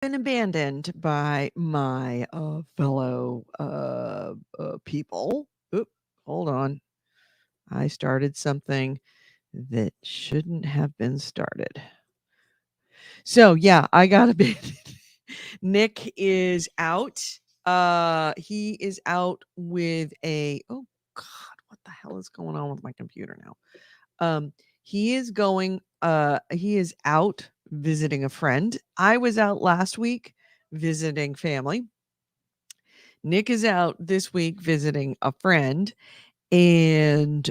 been abandoned by my fellow people. Oop, hold on. I started something that shouldn't have been started. So yeah, I got abandoned. Nick is out. He is out with a oh god, what the hell is going on with my computer now? Um, he is out visiting a friend. I was out last week visiting family. Nick is out this week visiting a friend, and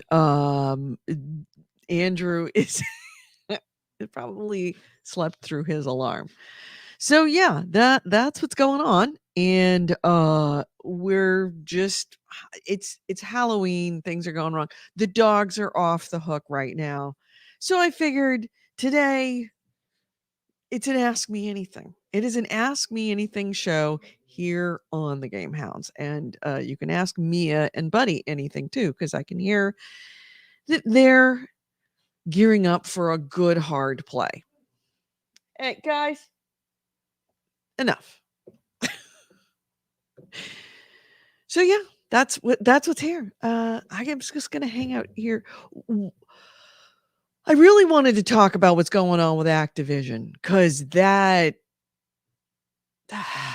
Andrew is probably slept through his alarm. So yeah, that's what's going on. And we're just it's Halloween, things are going wrong. The dogs are off the hook right now. So I figured today it's an ask me anything. It is an ask me anything show here on the GameHounds. And you can ask Mia and Buddy anything too, because I can hear that they're gearing up for a good hard play. Hey guys, enough. So yeah, that's what's here. I am just gonna hang out here. I really wanted to talk about what's going on with Activision because that,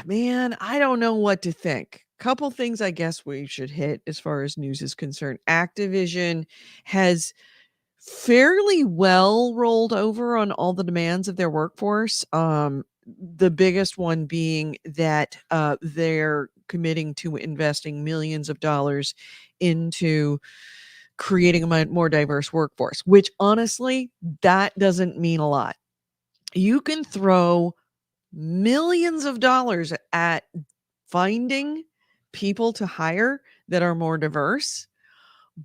man, I don't know what to think. Couple things I guess we should hit as far as news is concerned. Activision has fairly well rolled over on all the demands of their workforce. The biggest one being that they're committing to investing millions of dollars into creating a more diverse workforce, which honestly, that doesn't mean a lot. You can throw millions of dollars at finding people to hire that are more diverse.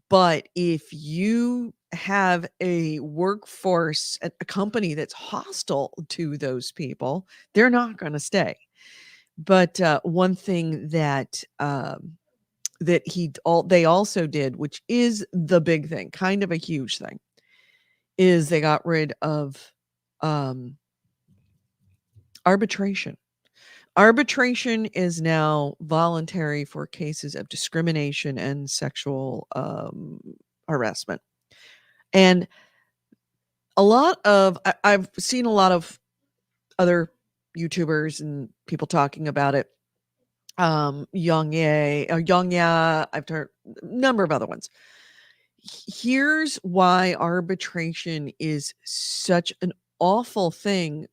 But if you have a workforce, a company that's hostile to those people, they're not going to stay. But one thing that they also did, which is the big thing, kind of a huge thing, is they got rid of um, arbitration. Arbitration is now voluntary for cases of discrimination and sexual harassment. And I've seen a lot of other YouTubers and people talking about it. Young Yeah, I've heard a number of other ones. Here's why arbitration is such an awful thing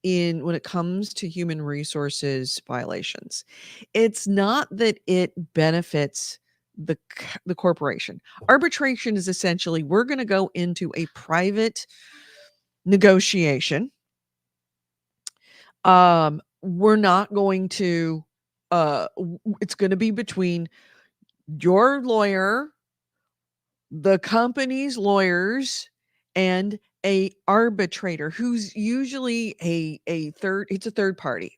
in when it comes to human resources violations. It's not that it benefits the corporation. Arbitration is essentially we're going to go into a private negotiation. We're not going to it's going to be between your lawyer, the company's lawyers, and a arbitrator who's usually it's a third party.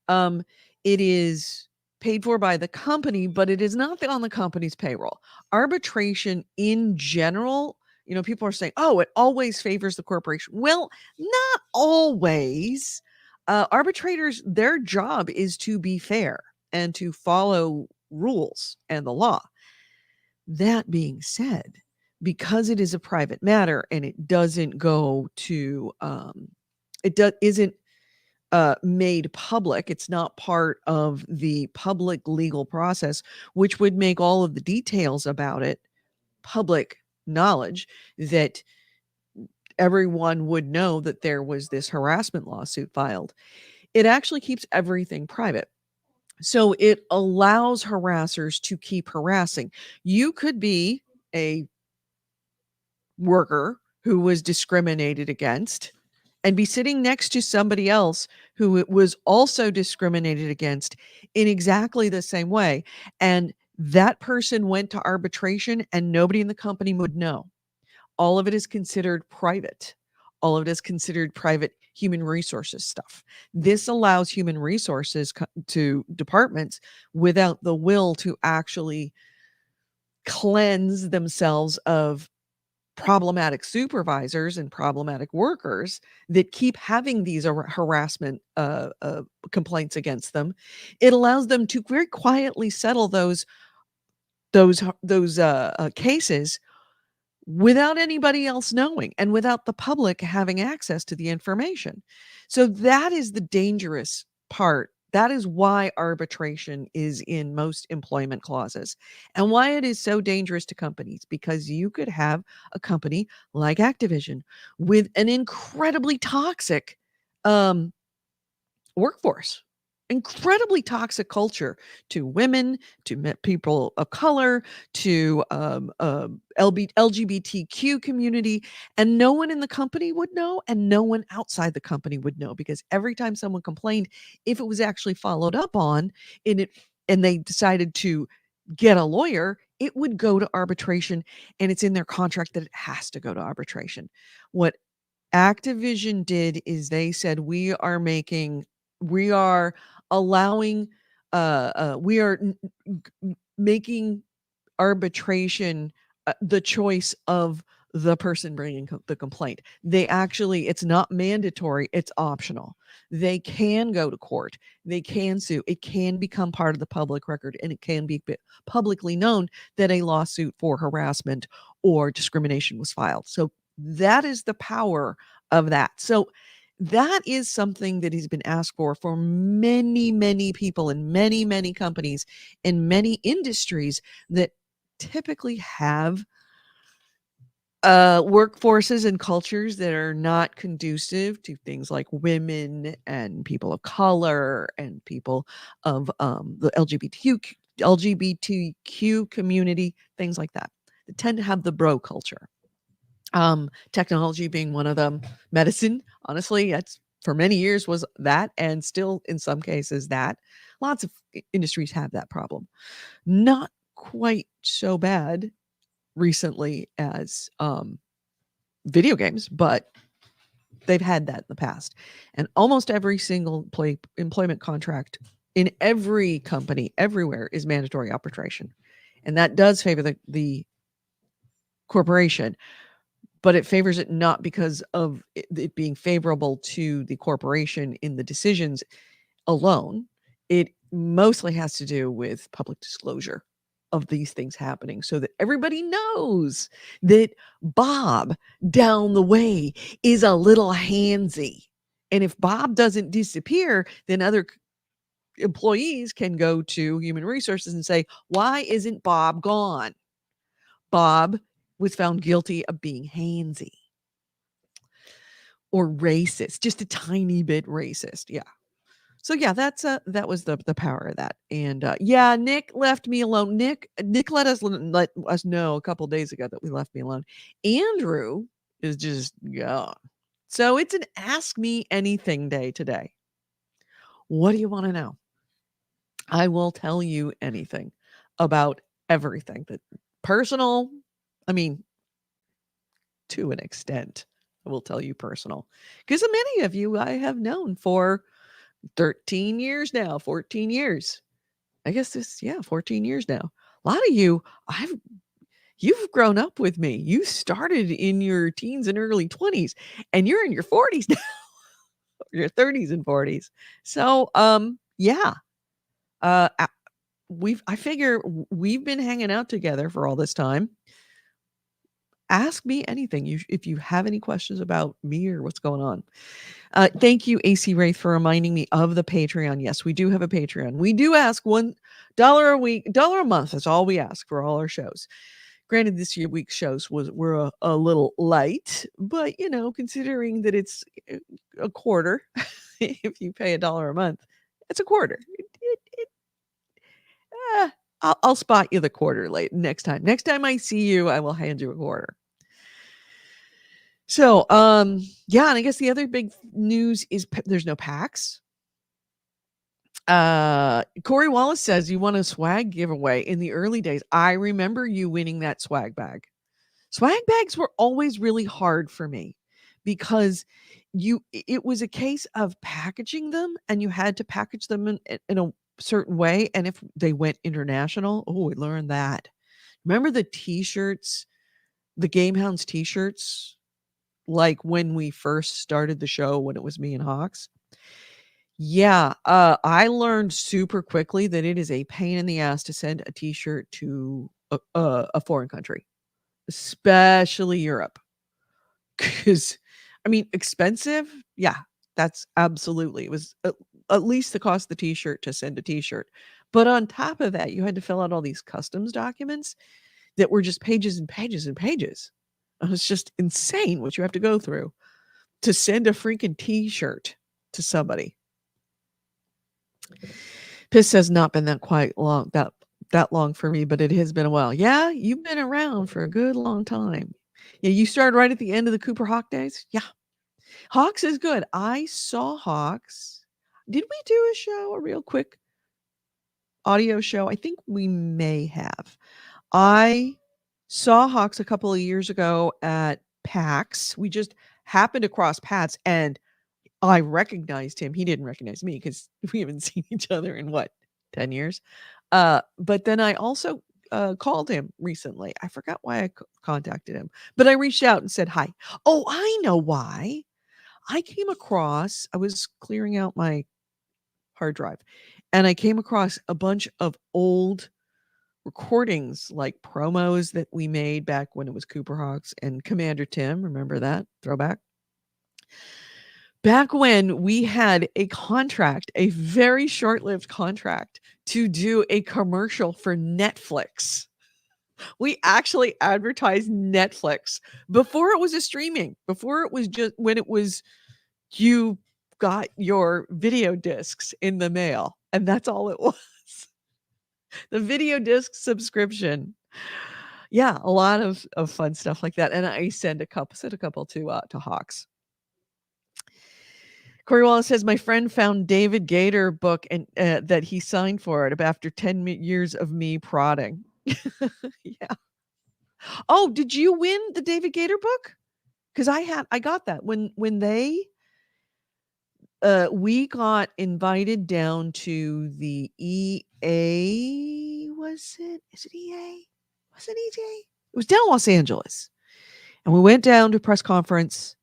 Um, it is paid for by the company, but it is not on the company's payroll. Arbitration in general, people are saying, oh, it always favors the corporation. Well, not always. Arbitrators, their job is to be fair and to follow rules and the law. That being said, because it is a private matter and it doesn't go to, isn't made public. It's not part of the public legal process, which would make all of the details about it public knowledge, that everyone would know that there was this harassment lawsuit filed. It actually keeps everything private. So it allows harassers to keep harassing. You could be a worker who was discriminated against and be sitting next to somebody else who was also discriminated against in exactly the same way. And that person went to arbitration and nobody in the company would know. All of it is considered private. All of it is considered private human resources stuff. This allows human resources to departments without the will to actually cleanse themselves of problematic supervisors and problematic workers that keep having these harassment complaints against them, it allows them to very quietly settle those cases without anybody else knowing and without the public having access to the information. So that is the dangerous part. That is why arbitration is in most employment clauses and why it is so dangerous to companies, because you could have a company like Activision with an incredibly toxic um, workforce, incredibly toxic culture to women, to people of color, to LGBTQ community, and no one in the company would know, and no one outside the company would know, because every time someone complained, if it was actually followed up on, in it, and they decided to get a lawyer, it would go to arbitration, and it's in their contract that it has to go to arbitration. What Activision did is they said, we are allowing, we are making arbitration the choice of the person bringing the complaint. They actually, it's not mandatory, it's optional. They can go to court, they can sue, it can become part of the public record, and it can be publicly known that a lawsuit for harassment or discrimination was filed. So that is the power of that. So that is something that has been asked for many, many people in many, many companies in many industries that typically have workforces and cultures that are not conducive to things like women and people of color and people of the LGBTQ community, things like that. They tend to have the bro culture. Technology being one of them. Medicine, honestly, that's for many years was that, and still in some cases that. Lots of industries have that problem. Not quite so bad recently as video games, but they've had that in the past. And almost every single employment contract in every company everywhere is mandatory arbitration. And that does favor the corporation, but it favors it not because of it being favorable to the corporation in the decisions alone. It mostly has to do with public disclosure of these things happening so that everybody knows that Bob down the way is a little handsy. And if Bob doesn't disappear, then other employees can go to human resources and say, why isn't Bob gone? Bob was found guilty of being handsy or racist, just a tiny bit racist. Yeah. So yeah, that was the power of that. And yeah, Nick left me alone. Nick let us know a couple days ago that we left me alone. Andrew is just gone. So it's an ask me anything day today. What do you want to know? I will tell you anything about everything that personal. I mean, to an extent, I will tell you personal, because many of you I have known for 13 years now, 14 years. I guess 14 years now. A lot of you, you've grown up with me. You started in your teens and early 20s, and you're in your 40s now, your 30s and 40s. So, yeah. I figure we've been hanging out together for all this time. Ask me anything if you have any questions about me or what's going on. Thank you, AC Wraith, for reminding me of the Patreon. Yes, we do have a Patreon. We do ask $1 a week, $1 a month. That's all we ask for all our shows. Granted, this week's shows were a little light, but considering that it's a quarter, if you pay $1 a month, it's a quarter. I'll spot you the quarter late next time. Next time I see you, I will hand you a quarter. So, yeah, and I guess the other big news is there's no PAX. Corey Wallace says you want a swag giveaway. In the early days, I remember you winning that swag bag. Swag bags were always really hard for me because it was a case of packaging them, and you had to package them in a certain way. And if they went international, we learned that. Remember the t-shirts the GameHounds t-shirts, like when we first started the show, when it was me and Hawks. Yeah, I learned super quickly that it is a pain in the ass to send a t-shirt to a foreign country, especially Europe. Because, I mean, expensive? Yeah, that's absolutely. It was at least the cost of the t-shirt to send a t-shirt. But on top of that, you had to fill out all these customs documents that were just pages and pages and pages. And it's just insane what you have to go through to send a freaking t-shirt to somebody. Piss has not been that quite long that long for me, but it has been a while. Yeah, you've been around for a good long time. Yeah, you started right at the end of the Cooper Hawk days? Yeah. Hawks is good. I saw Hawks. Did we do a show, a real quick audio show? I think we may have. I saw Hawks a couple of years ago at PAX. We just happened to cross paths and I recognized him. He didn't recognize me because we haven't seen each other in what, 10 years? But then I also called him recently. I forgot why I contacted him, but I reached out and said hi. Oh, I know why. I was clearing out my hard drive and I came across a bunch of old recordings, like promos that we made back when it was Cooper Hawks and Commander Tim. Remember that throwback? Back when we had a contract, a very short-lived contract to do a commercial for Netflix. We actually advertised Netflix before it was a streaming, before it was just when it was you got your video discs in the mail, and that's all it was. The video disc subscription. Yeah, a lot of fun stuff like that, and I sent a couple to Hawks. Corey Wallace says, my friend found David Gator book and that he signed for it after 10 years of me prodding. Yeah. Oh, did you win the David Gator book? Because I got that when they we got invited down to the EA. Was it? Is it EA? Was it EJ? It was down Los Angeles, and we went down to a press conference,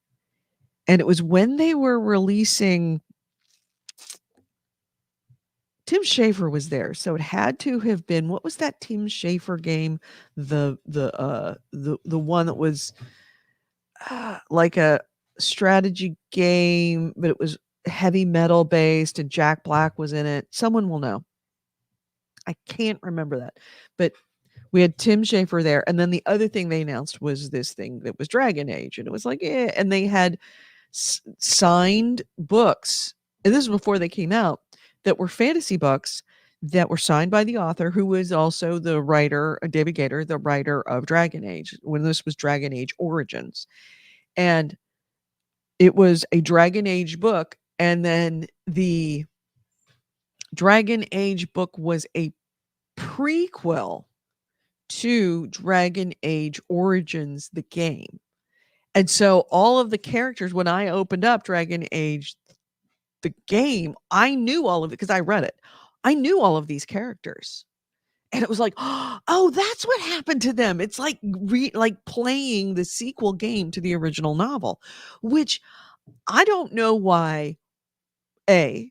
and it was when they were releasing. Tim Schafer was there, so it had to have been, what was that Tim Schafer game? The one that was like a strategy game, but it was heavy metal based and Jack Black was in it. Someone will know. I can't remember that. But we had Tim Schafer there, and then the other thing they announced was this thing that was Dragon Age, and it was like, yeah, and they had signed books, and this was before they came out, that were fantasy books that were signed by the author, who was also the writer, David Gator, the writer of Dragon Age, when this was Dragon Age Origins. And it was a Dragon Age book, and then the Dragon Age book was a prequel to Dragon Age Origins, the game. And so all of the characters, when I opened up Dragon Age, the game, I knew all of it because I read it. I knew all of these characters. And it was like, oh, that's what happened to them. It's like like playing the sequel game to the original novel, which I don't know why EA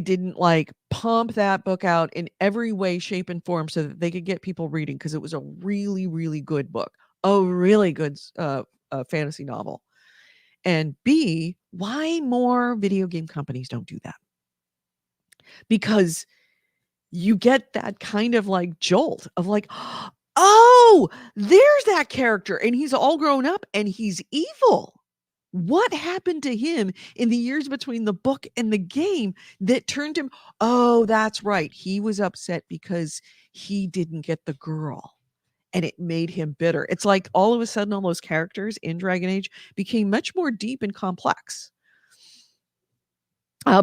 didn't like pump that book out in every way, shape, and form so that they could get people reading, because it was a really, really good book, a really good fantasy novel. And B, why more video game companies don't do that? Because you get that kind of like jolt of like, oh, there's that character and he's all grown up and he's evil. What happened to him in the years between the book and the game that turned him? Oh, that's right. He was upset because he didn't get the girl and it made him bitter. It's like all of a sudden, all those characters in Dragon Age became much more deep and complex.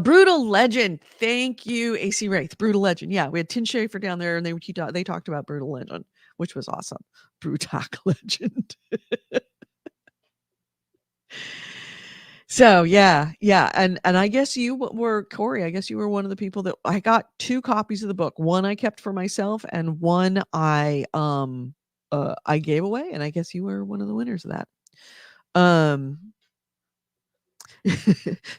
Brutal Legend. Thank you, AC Wraith. Brutal Legend. Yeah, we had Tim Schafer down there and they talked about Brutal Legend, which was awesome. Brutal Legend. So yeah, yeah, and I guess you were Corey. I guess you were one of the people that I got 2 copies of the book. One I kept for myself, and one I gave away. And I guess you were one of the winners of that. Um,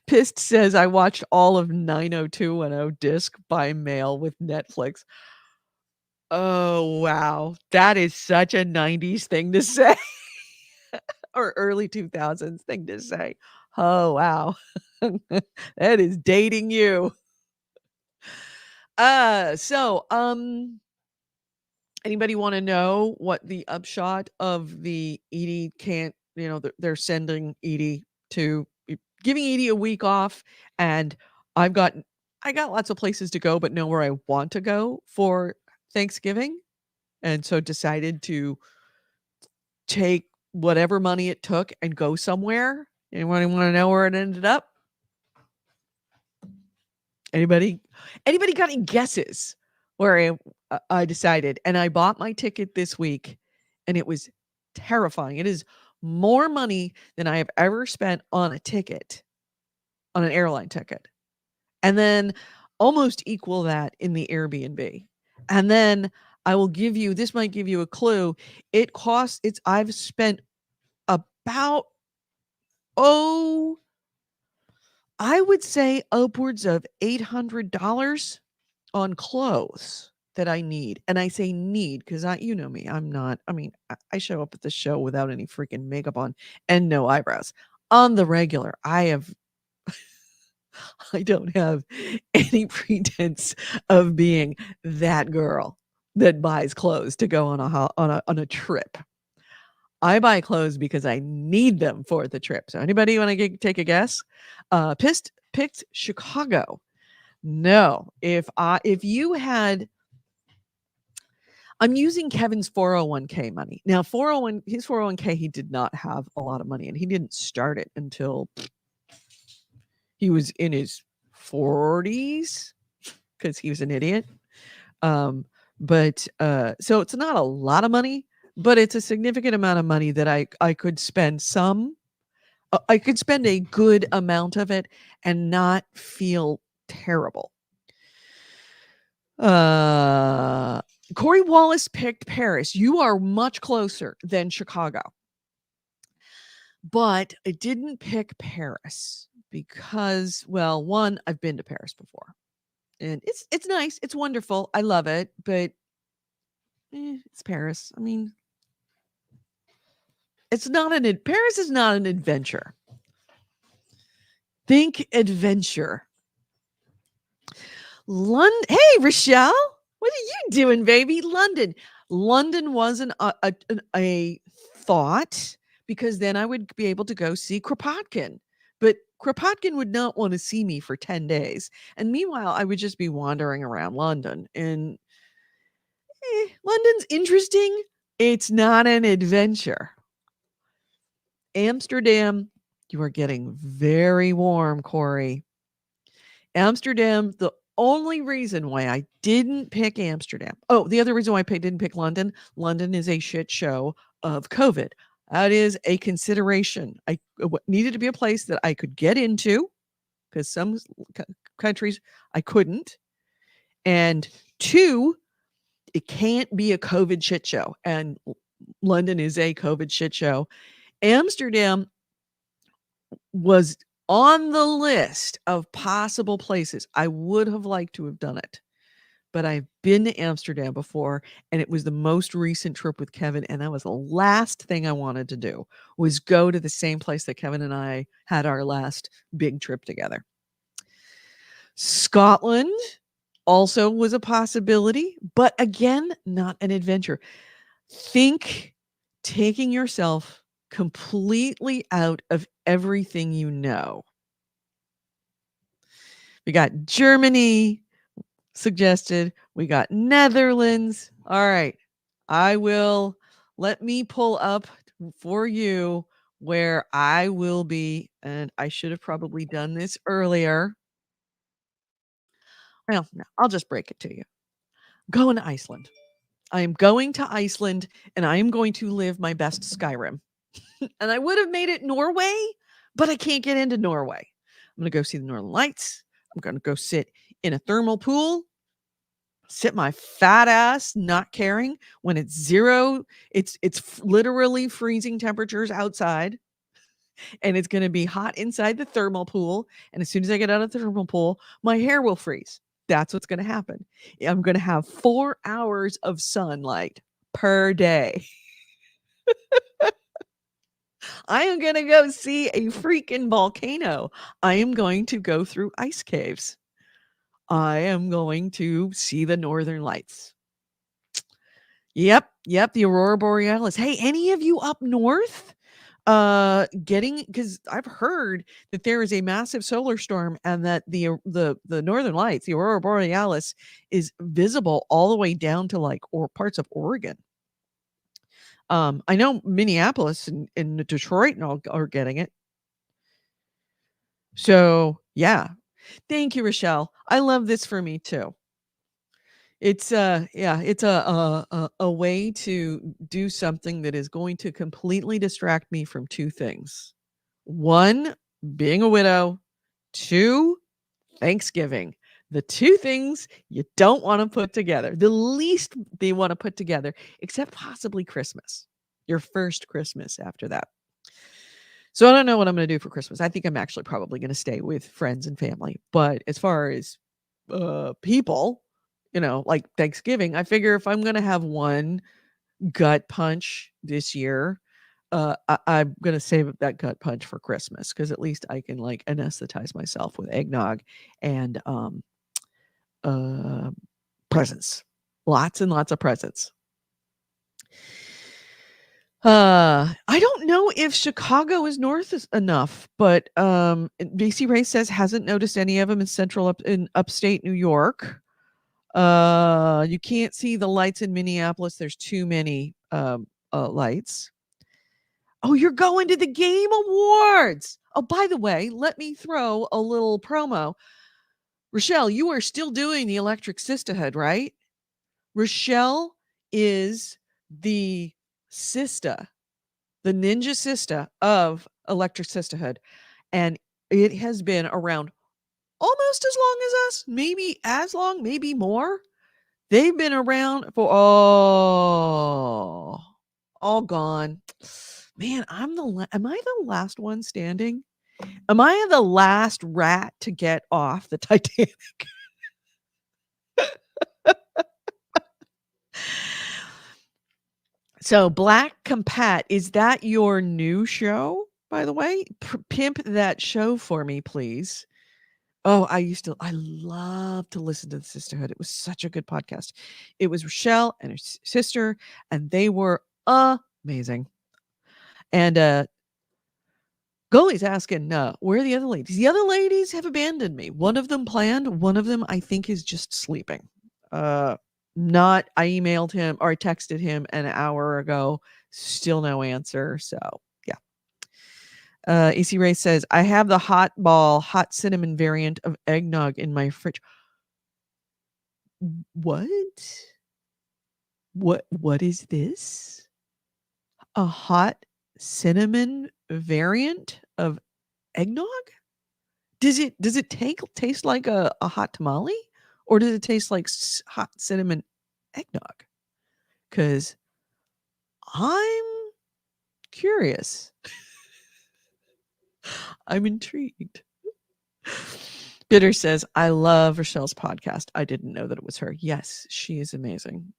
Pist says I watched all of 90210 disc by mail with Netflix. Oh wow, that is such a 90s thing to say. Or early 2000s thing to say. Oh, wow. That is dating you. Anybody wanna know what the upshot of the Edie can't they're sending Edie to giving Edie a week off, and I've got I got lots of places to go, but nowhere I want to go for Thanksgiving, and so decided to take whatever money it took and go somewhere. Anybody wanna know where it ended up? Anybody anybody got any guesses where I decided? And I bought my ticket this week, and it was terrifying. It is more money than I have ever spent on a ticket, on an airline ticket, and then almost equal that in the Airbnb. And then I will give you this might give you a clue. I've spent about, oh, I would say upwards of $800 on clothes that I need. And I say need because you know me, I'm not, I mean, I show up at the show without any freaking makeup on and no eyebrows. On the regular, I don't have any pretense of being that girl that buys clothes to go on a trip. I buy clothes because I need them for the trip. So anybody want to take a guess? Picked Chicago. No, if you had, I'm using Kevin's 401k money. Now, his 401k, he did not have a lot of money, and he didn't start it until he was in his 40s because he was an idiot. So it's not a lot of money, but it's a significant amount of money that I could spend I could spend a good amount of it and not feel terrible. Corey Wallace picked Paris. You are much closer than Chicago. But I didn't pick Paris because, well, one, I've been to Paris before. And it's nice. It's wonderful. I love it, but it's Paris. I mean, Paris is not an adventure. Think adventure. London. Hey, Rochelle, what are you doing, baby? London was a thought because then I would be able to go see Kropotkin. But Kropotkin would not want to see me for 10 days. And meanwhile, I would just be wandering around London. And London's interesting. It's not an adventure. Amsterdam, you are getting very warm, Corey. Amsterdam, the only reason why I didn't pick Amsterdam. Oh, the other reason why I didn't pick London. London is a shit show of COVID. That is a consideration. I needed to be a place that I could get into because some countries I couldn't. And 2, it can't be a COVID shit show. And London is a COVID shit show. Amsterdam was on the list of possible places. I would have liked to have done it, but I've been to Amsterdam before, and it was the most recent trip with Kevin, and that was the last thing I wanted to do, was go to the same place that Kevin and I had our last big trip together. Scotland also was a possibility, but again, not an adventure. Think taking yourself completely out of everything you know. We got Germany suggested. We got Netherlands. All right. Let me pull up for you where I will be. And I should have probably done this earlier. Well, no, I'll just break it to you. Going to Iceland. I am going to Iceland and I am going to live my best Skyrim. And I would have made it Norway, but I can't get into Norway. I'm going to go see the Northern Lights. I'm going to go sit in a thermal pool, sit my fat ass not caring when it's zero. It's literally freezing temperatures outside, and it's going to be hot inside the thermal pool. And as soon as I get out of the thermal pool, my hair will freeze. That's what's going to happen. I'm going to have 4 hours of sunlight per day. I am going to go see a freaking volcano. I am going to go through ice caves. I am going to see the northern lights. Yep, the aurora borealis. Hey, any of you up north? Getting, because I've heard that there is a massive solar storm and that the northern lights, the aurora borealis, is visible all the way down to like or parts of Oregon. I know Minneapolis and Detroit and all are getting it. So yeah. Thank you, Rochelle. I love this for me too. It's it's a way to do something that is going to completely distract me from 2 things. 1, being a widow. 2, Thanksgiving. The 2 things you don't want to put together. The least they want to put together, except possibly Christmas. Your first Christmas after that. So I don't know what I'm going to do for Christmas. I think I'm actually probably going to stay with friends and family. But as far as people, like Thanksgiving, I figure if I'm going to have one gut punch this year, I'm going to save that gut punch for Christmas because at least I can like anesthetize myself with eggnog and presents. Lots and lots of presents. I don't know if Chicago is north enough, but BC Ray says hasn't noticed any of them in upstate New York. You can't see the lights in Minneapolis. There's too many lights. Oh, you're going to the Game Awards. Oh, by the way, let me throw a little promo. Rochelle, you are still doing the Electric Sisterhood, right? Rochelle is the sister, the ninja sister of Electric Sisterhood. And it has been around almost as long as us, maybe as long, maybe more. They've been around for all gone. Man, am I the last one standing? Am I the last rat to get off the Titanic? So, Black Compat, is that your new show, by the way? Pimp that show for me, please. Oh, I love to listen to the Sisterhood. It was such a good podcast. It was Rochelle and her sister, and they were amazing. And Goalie's asking, where are the other ladies? The other ladies have abandoned me. One of them planned. One of them, I think, is just sleeping. I emailed him or I texted him an hour ago. Still no answer. So, yeah. EC Ray says, I have the hot cinnamon variant of eggnog in my fridge. What? What is this? A hot cinnamon variant of eggnog? Does it taste like a hot tamale, or does it taste like hot cinnamon eggnog? Because I'm curious. I'm intrigued. Bitter says, I love Rochelle's podcast. I didn't know that it was her. Yes, she is amazing.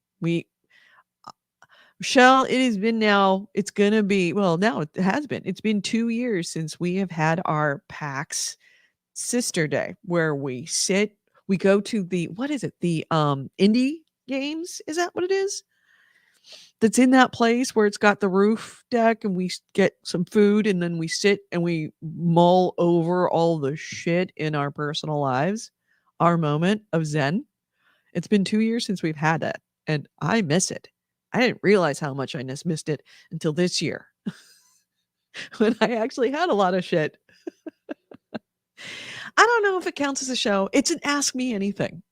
Rochelle, it has been now, it's going to be, well, now it has been. It's been 2 years since we have had our PAX Sister Day where we go to what is it? The indie games? Is that what it is? That's in that place where it's got the roof deck and we get some food and then we sit and we mull over all the shit in our personal lives. Our moment of zen. It's been 2 years since we've had that and I miss it. I didn't realize how much I just missed it until this year when I actually had a lot of shit. I don't know if it counts as a show. It's an Ask Me Anything.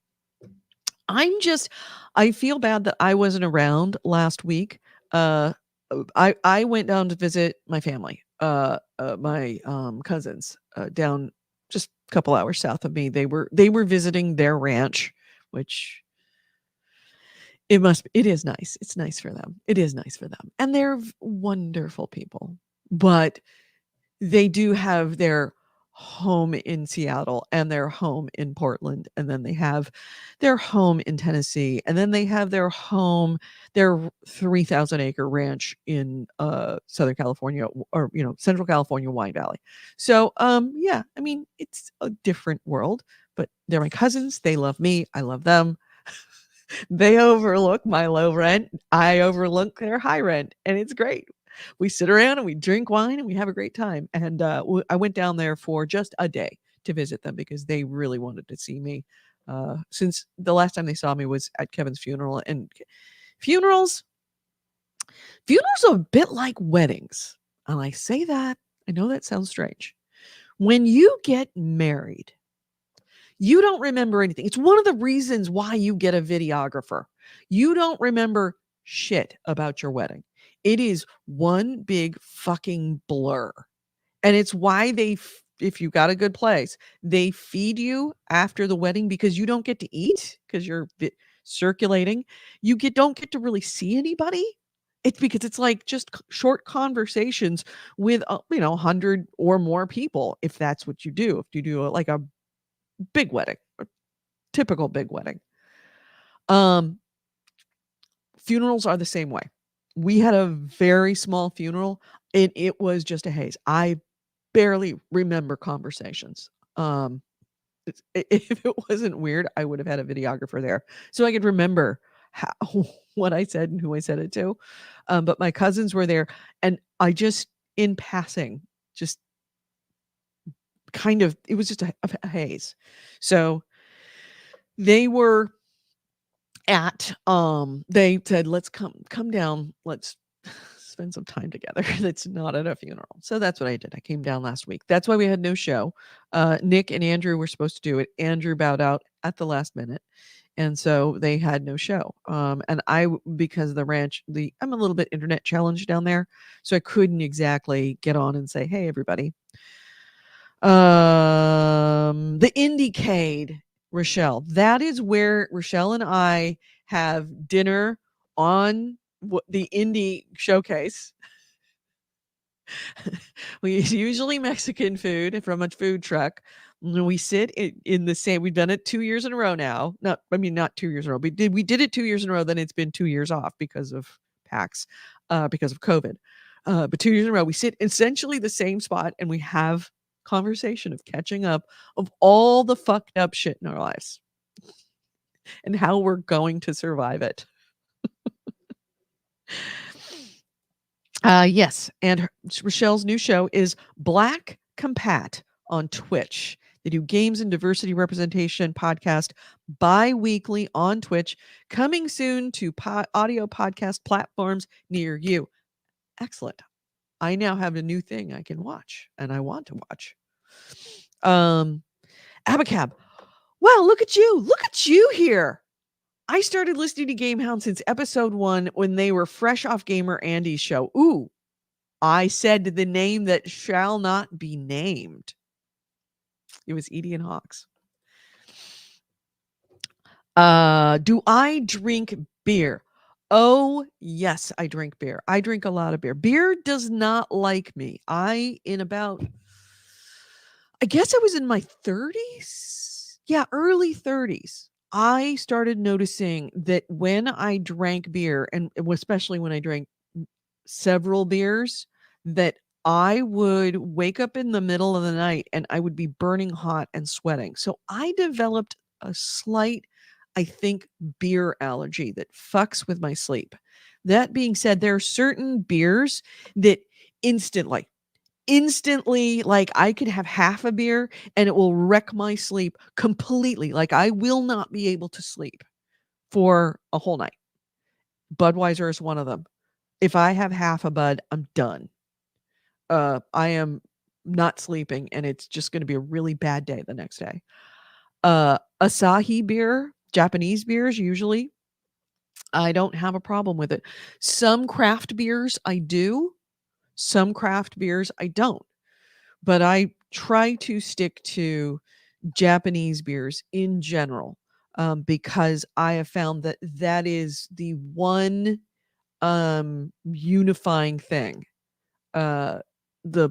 I feel bad that I wasn't around last week. I went down to visit my family. my cousins down just a couple hours south of me. They were visiting their ranch, which it is nice. It's nice for them. It is nice for them. And they're wonderful people. But they do have their home in Seattle and their home in Portland, and then they have their home in Tennessee, and then they have their 3,000-acre ranch in Southern California, or Central California Wine Valley. So yeah, I mean, it's a different world, but they're my cousins. They love me. I love them. They overlook my low rent. I overlook their high rent, and it's great. We sit around and we drink wine and we have a great time. And I went down there for just a day to visit them because they really wanted to see me. Since the last time they saw me was at Kevin's funeral, and funerals are a bit like weddings. And I say that, I know that sounds strange. When you get married, you don't remember anything. It's one of the reasons why you get a videographer. You don't remember shit about your wedding. It is one big fucking blur. And it's why if you got a good place, they feed you after the wedding because you don't get to eat because you're circulating. You don't get to really see anybody. It's because it's like just short conversations with 100 or more people, if that's what you do. If you do like a big wedding, a typical big wedding. Funerals are the same way. We had a very small funeral, and it was just a haze. I barely remember conversations. If it wasn't weird, I would have had a videographer there so I could remember what I said and who I said it to. But my cousins were there, and I just, in passing, just kind of, it was just a haze. So they were at they said, let's come down, let's spend some time together. That's not at a funeral. So that's what I did. I came down last week. That's why we had no show. Nick and Andrew were supposed to do it. Andrew bowed out at the last minute, and so they had no show. And because the ranch, I'm a little bit internet challenged down there, so I couldn't exactly get on and say, hey everybody. The Indiecade, Rochelle. That is where Rochelle and I have dinner on the indie showcase. It's usually Mexican food from a food truck. We sit in the same. We've done it 2 years in a row now. Not 2 years in a row. We did it 2 years in a row. Then it's been 2 years off because of PAX, because of COVID. But 2 years in a row, we sit essentially the same spot and we have conversation of catching up of all the fucked up shit in our lives and how we're going to survive it. Yes, and Rochelle's new show is Black Compat on Twitch. They do games and diversity representation podcast bi-weekly on Twitch, coming soon to audio podcast platforms near you. Excellent. I now have a new thing I can watch, and I want to watch. Abacab. Wow, look at you. Look at you here. I started listening to GameHounds since episode 1 when they were fresh off Gamer Andy's show. Ooh, I said the name that shall not be named. It was Edie and Hawks. Do I drink beer? Oh, yes, I drink beer. I drink a lot of beer. Beer does not like me. I guess I was in my 30s. Yeah, early 30s. I started noticing that when I drank beer, and especially when I drank several beers, that I would wake up in the middle of the night and I would be burning hot and sweating. So I developed a slight, I think, beer allergy that fucks with my sleep. That being said, there are certain beers that instantly, like I could have half a beer and it will wreck my sleep completely. Like I will not be able to sleep for a whole night. Budweiser is one of them. If I have half a bud, I'm done. I am not sleeping and it's just going to be a really bad day the next day. Asahi beer, Japanese beers usually, I don't have a problem with it. Some craft beers I do. Some craft beers I don't, but I try to stick to Japanese beers in general, because I have found that that is the one unifying thing. Uh, the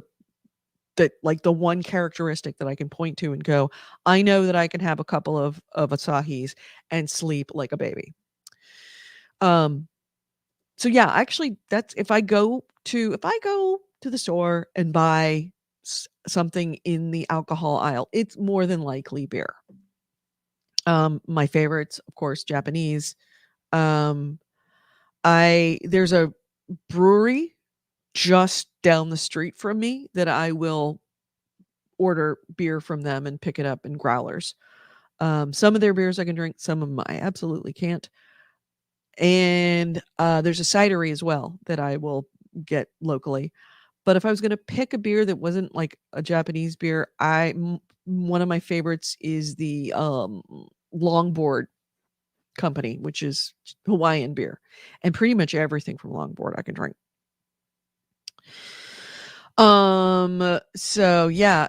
that like the one characteristic that I can point to and go, I know that I can have a couple of Asahis and sleep like a baby. Um, so yeah, actually, that's if I go to the store and buy something in the alcohol aisle, it's more than likely beer. My favorites, of course, Japanese. Um, I there's a brewery just down the street from me that I will order beer from them and pick it up in growlers. Some of their beers I can drink, some of them I absolutely can't. And there's a cidery as well that I will get locally. But if I was going to pick a beer that wasn't like a Japanese beer, one of my favorites is the Longboard Company, which is Hawaiian beer, and pretty much everything from Longboard I can drink. So yeah,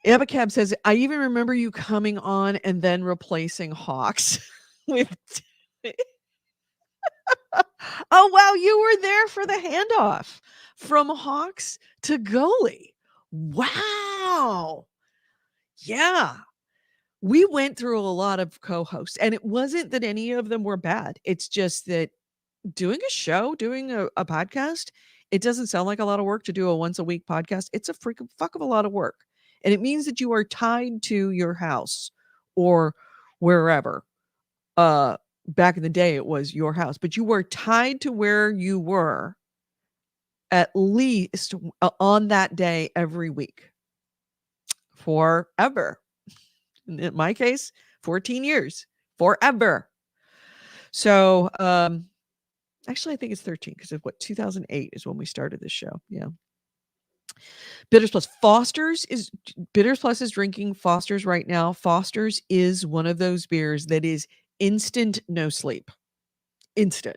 Abacab says, I even remember you coming on and then replacing Hawks with. Oh, wow. You were there for the handoff from Hawks to goalie. Wow. Yeah. We went through a lot of co hosts, and it wasn't that any of them were bad. It's just that doing a show, doing a podcast, it doesn't sound like a lot of work to do a once a week podcast. It's a freaking fuck of a lot of work. And it means that you are tied to your house or wherever. Uh Back in the day it was your house, but you were tied to where you were at least on that day every week forever. In my case, 14 years. Forever. So, actually, I think it's 13 because of 2008 is when we started this show. Yeah. Bitters Plus. Bitters Plus is drinking Foster's right now. Foster's is one of those beers that is instant no sleep. Instant.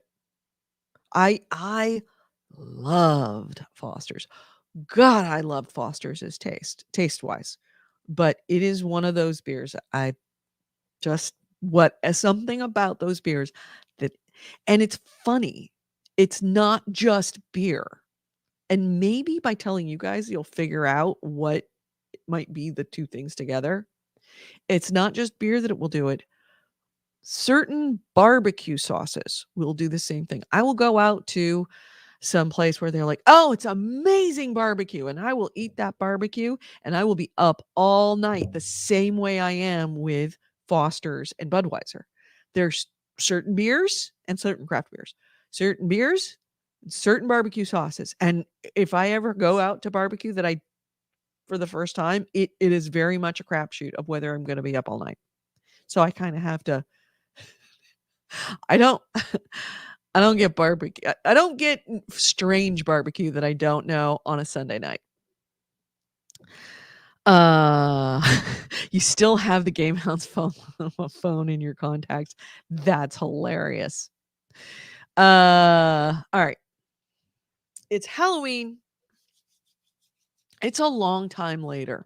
I loved Foster's. God, I loved Foster's as taste wise. But it is one of those beers I just something about those beers that, and it's funny. It's not just beer. And maybe by telling you guys, you'll figure out what might be the two things together. It's not just beer that it will do it. Certain barbecue sauces will do the same thing. I will go out to some place where they're like, "Oh, it's amazing barbecue," and I will eat that barbecue and I will be up all night the same way I am with Foster's and Budweiser. There's certain beers and certain craft beers. Certain beers, certain barbecue sauces. And if I ever go out to barbecue that I for the first time, it is very much a crapshoot of whether I'm going to be up all night. So I kind of have to I don't I don't get barbecue. I don't get strange barbecue that I don't know on a Sunday night. Uh, you still have the GameHounds phone in your contacts. That's hilarious. All right. It's Halloween. It's a long time later.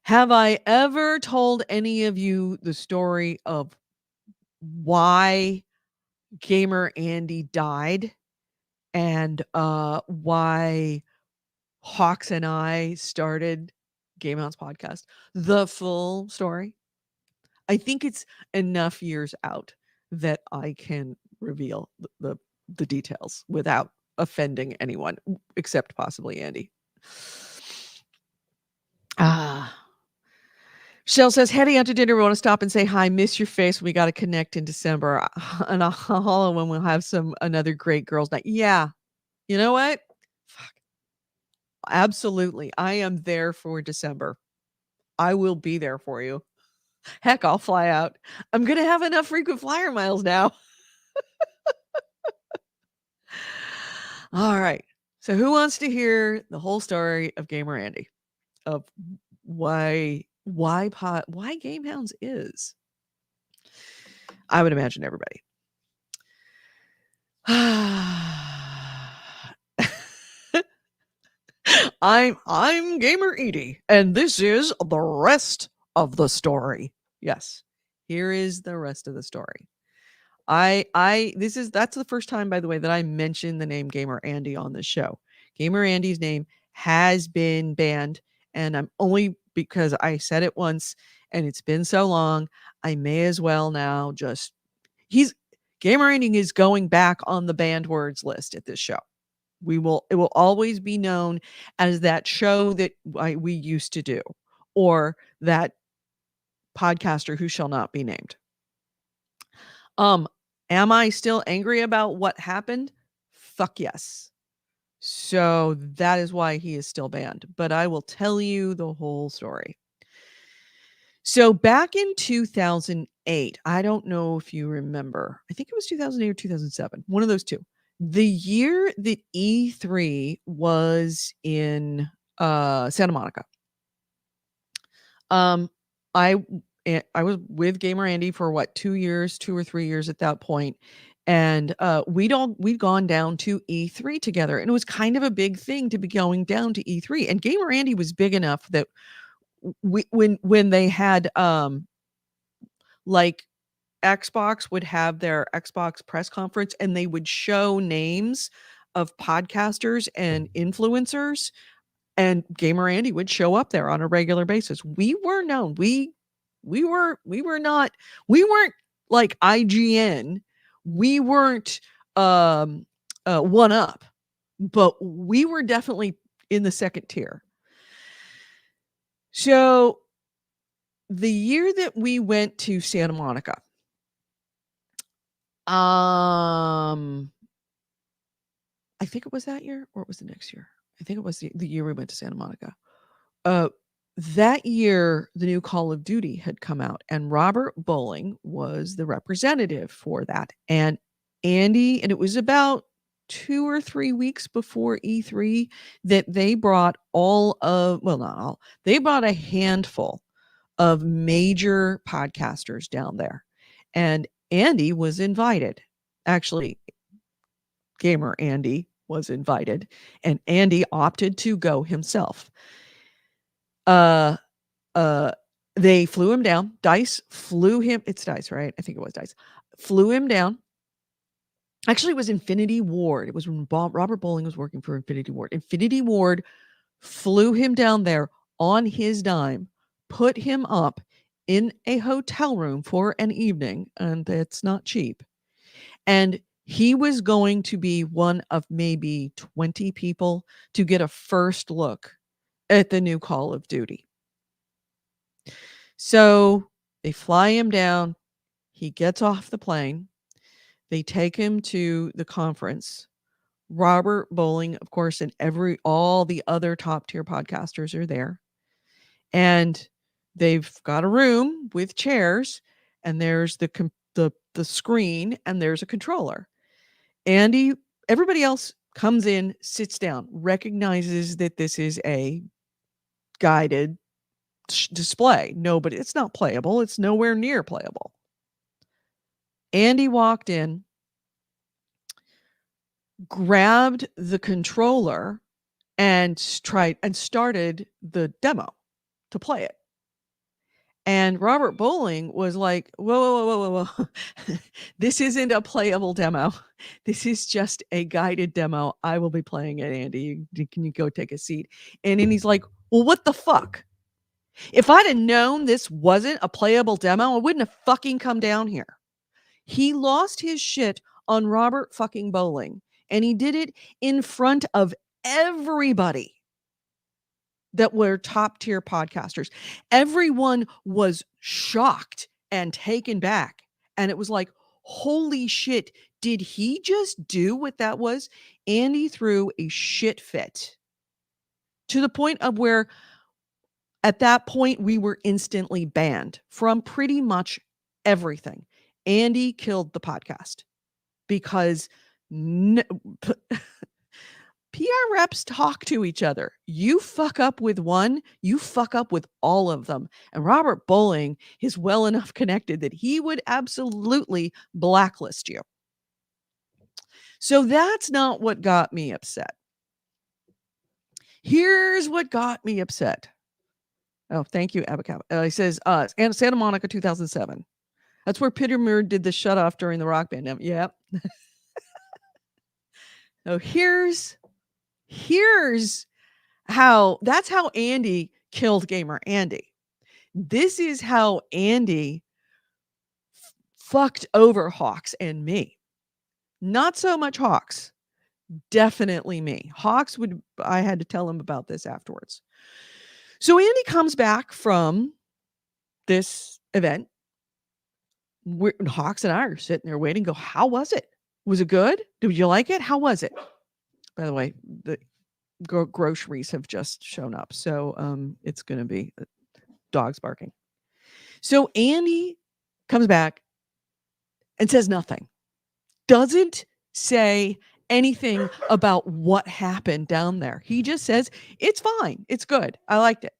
Have I ever told any of you the story of why Gamer Andy died and why Hawks and I started GameHounds podcast? The full story? I think it's enough years out that I can reveal the details without offending anyone except possibly Andy. Ah. Shell says, heading out to dinner. We want to stop and say hi. Miss your face. We got to connect in December. And I'll holler when we'll have another great girls' night. Yeah. You know what? Fuck. Absolutely. I am there for December. I will be there for you. Heck, I'll fly out. I'm going to have enough frequent flyer miles now. All right. So who wants to hear the whole story of Gamer Andy? Of why GameHounds is? I would imagine everybody. I'm Gamer Edie, and this is the rest of the story. Yes, here is the rest of the story. That's the first time, by the way, that I mentioned the name Gamer Andy on this show. Gamer Andy's name has been banned, and I'm only because I said it once and it's been so long, I may as well now just he's Gamer Andy is going back on the banned words list at this show. It will always be known as that show that we used to do, or that podcaster who shall not be named. Um, am I still angry about what happened? Fuck yes. So that is why he is still banned, but I will tell you the whole story. So back in 2008, I don't know if you remember. I think it was 2008 or 2007, one of those two. The year that E3 was in Santa Monica. I I was with Gamer Andy for what, 2 years, 2 or 3 years at that point, and, we'd gone down to E3 together, and it was kind of a big thing to be going down to E3, and Gamer Andy was big enough that we when they had, like, Xbox would have their Xbox press conference, and they would show names of podcasters and influencers, and Gamer Andy would show up there on a regular basis. We were known. We were not we weren't like IGN. We weren't one up, but we were definitely in the second tier. So the year that we went to Santa Monica, I think it was that year or it was the next year. I think it was the year we went to Santa Monica. Uh, that year, the new Call of Duty had come out, and Robert Bowling was the representative for that. And it was about 2 or 3 weeks before E3 that they brought not all, they brought a handful of major podcasters down there. And Andy was invited. Actually, Gamer Andy was invited, and Andy opted to go himself. Uh, uh, they flew him down. It's Dice, right? I think it was Dice. Flew him down. Actually, it was Infinity Ward. It was when Robert Bowling was working for Infinity Ward. Infinity Ward flew him down there on his dime, put him up in a hotel room for an evening, and it's not cheap. And he was going to be one of maybe 20 people to get a first look at the new Call of Duty. So they fly him down. He gets off the plane. They take him to the conference. Robert Bowling, of course, and all the other top tier podcasters are there. And they've got a room with chairs, and there's the screen, and there's a controller. Everybody else comes in, sits down, recognizes that this is a guided display. It's not playable. It's nowhere near playable. Andy walked in, grabbed the controller, and started the demo to play it. And Robert Bowling was like, whoa. This isn't a playable demo. This is just a guided demo. I will be playing it, Andy. Can you go take a seat? And then he's like, well, what the fuck? If I'd have known this wasn't a playable demo, I wouldn't have fucking come down here. He lost his shit on Robert fucking Bowling, and he did it in front of everybody that were top tier podcasters. Everyone was shocked and taken back. And it was like, holy shit, did he just do what that was? Andy threw a shit fit to the point of where at that point we were instantly banned from pretty much everything. Andy killed the podcast because PR reps talk to each other. You fuck up with one, you fuck up with all of them. And Robert Bowling is well enough connected that he would absolutely blacklist you. So that's not what got me upset. Here's what got me upset. Oh, thank you, Abaca. He says, Santa Monica 2007. That's where Peter Moore did the shut off during the rock band. Yep. So here's how that's how Andy killed Gamer Andy. This is how Andy fucked over Hawks and me. Not so much Hawks. Definitely me. Hawks I had to tell him about this afterwards. So Andy comes back from this event. Hawks and I are sitting there waiting, go, how was it? Was it good? Did you like it? How was it? By the way, the groceries have just shown up. So it's going to be dogs barking. So Andy comes back and says nothing. Doesn't say anything about what happened down there. He just says, it's fine. It's good. I liked it.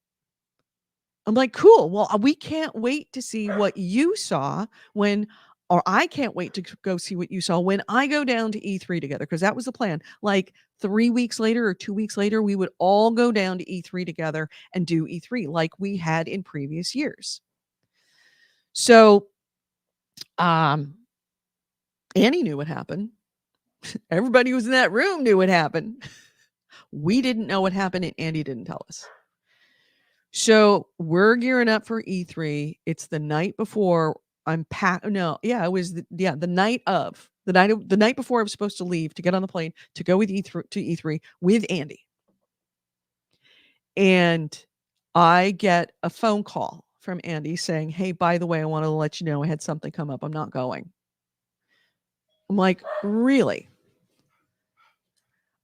I'm like, cool. Well, we can't wait to see what you saw or I can't wait to go see what you saw when I go down to E3 together, because that was the plan. Like 3 weeks later or 2 weeks later, we would all go down to E3 together and do E3 like we had in previous years. So, Annie knew what happened. Everybody who was in that room knew what happened. We didn't know what happened, and Andy didn't tell us. So we're gearing up for E3. It's the night before I'm it was the night before I was supposed to leave to get on the plane to go with E3 with Andy. And I get a phone call from Andy saying, hey, by the way, I want to let you know I had something come up. I'm not going. I'm like, really?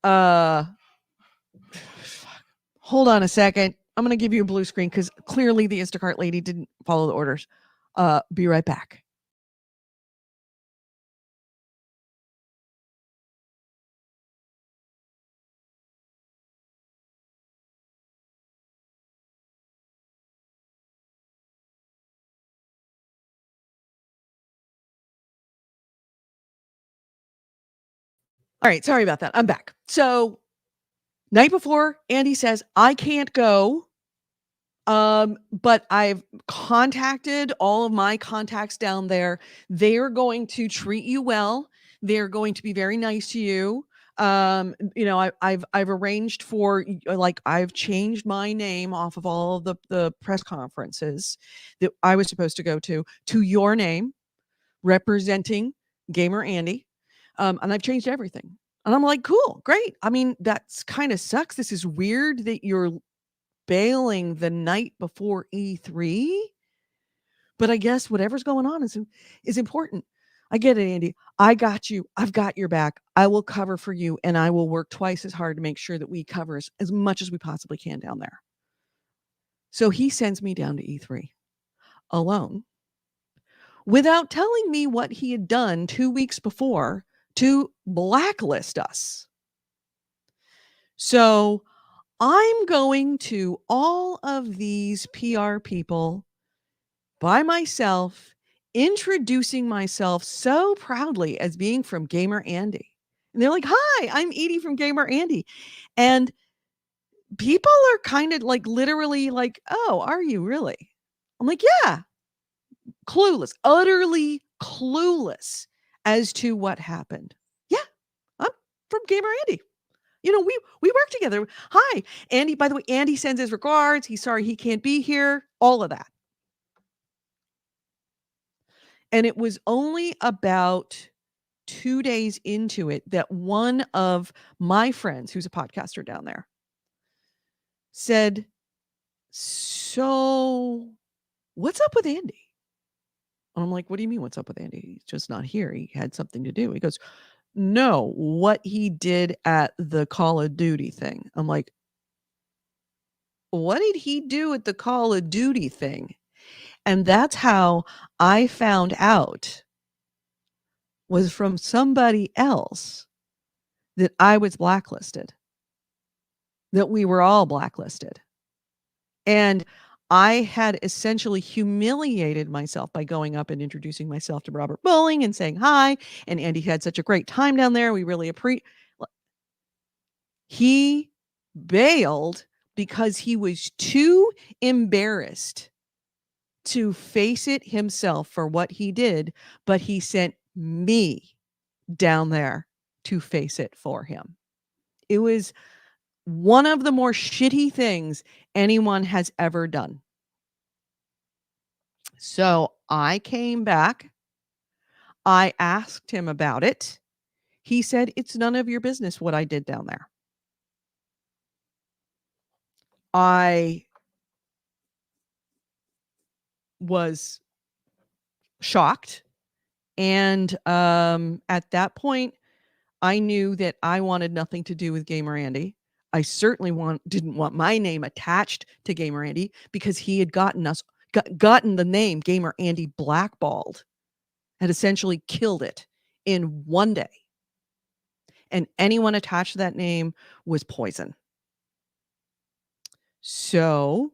Hold on a second. I'm going to give you a blue screen because clearly the Instacart lady didn't follow the orders. Be right back. All right, sorry about that. I'm back. So, night before, Andy says, I can't go. But I've contacted all of my contacts down there. They're going to treat you well. They're going to be very nice to you. I've arranged for, like, I've changed my name off of all of the press conferences that I was supposed to go to your name, representing Gamer Andy. And I've changed everything. And I'm like, cool, great. I mean, that's kind of sucks. This is weird that you're bailing the night before E3. But I guess whatever's going on is important. I get it, Andy. I got you. I've got your back. I will cover for you, and I will work twice as hard to make sure that we cover as much as we possibly can down there. So he sends me down to E3 alone without telling me what he had done 2 weeks before to blacklist us. So I'm going to all of these PR people by myself, introducing myself so proudly as being from Gamer Andy. And they're like, hi, I'm Edie from Gamer Andy. And people are kind of like literally like, oh, are you really? I'm like, yeah. Clueless, utterly clueless as to what happened. Yeah, I'm from Gamer Andy. We work together. Hi, Andy. By the way, Andy sends his regards. He's sorry he can't be here. All of that. And it was only about 2 days into it that one of my friends, who's a podcaster down there, said, so what's up with Andy? And I'm like, what do you mean what's up with Andy? He's just not here. He had something to do. He goes, no, what he did at the Call of Duty thing. I'm like, what did he do at the Call of Duty thing? And that's how I found out, was from somebody else, that I was blacklisted, that we were all blacklisted. And I had essentially humiliated myself by going up and introducing myself to Robert Bowling and saying hi. And Andy had such a great time down there. We really appreciate. He bailed because he was too embarrassed to face it himself for what he did, but he sent me down there to face it for him. It was one of the more shitty things anyone has ever done. So I came back. I asked him about it. He said, it's none of your business what I did down there. I was shocked. And at that point, I knew that I wanted nothing to do with Gamer Andy. I certainly didn't want my name attached to Gamer Andy because he had gotten the name Gamer Andy blackballed, had essentially killed it in one day. And anyone attached to that name was poison. So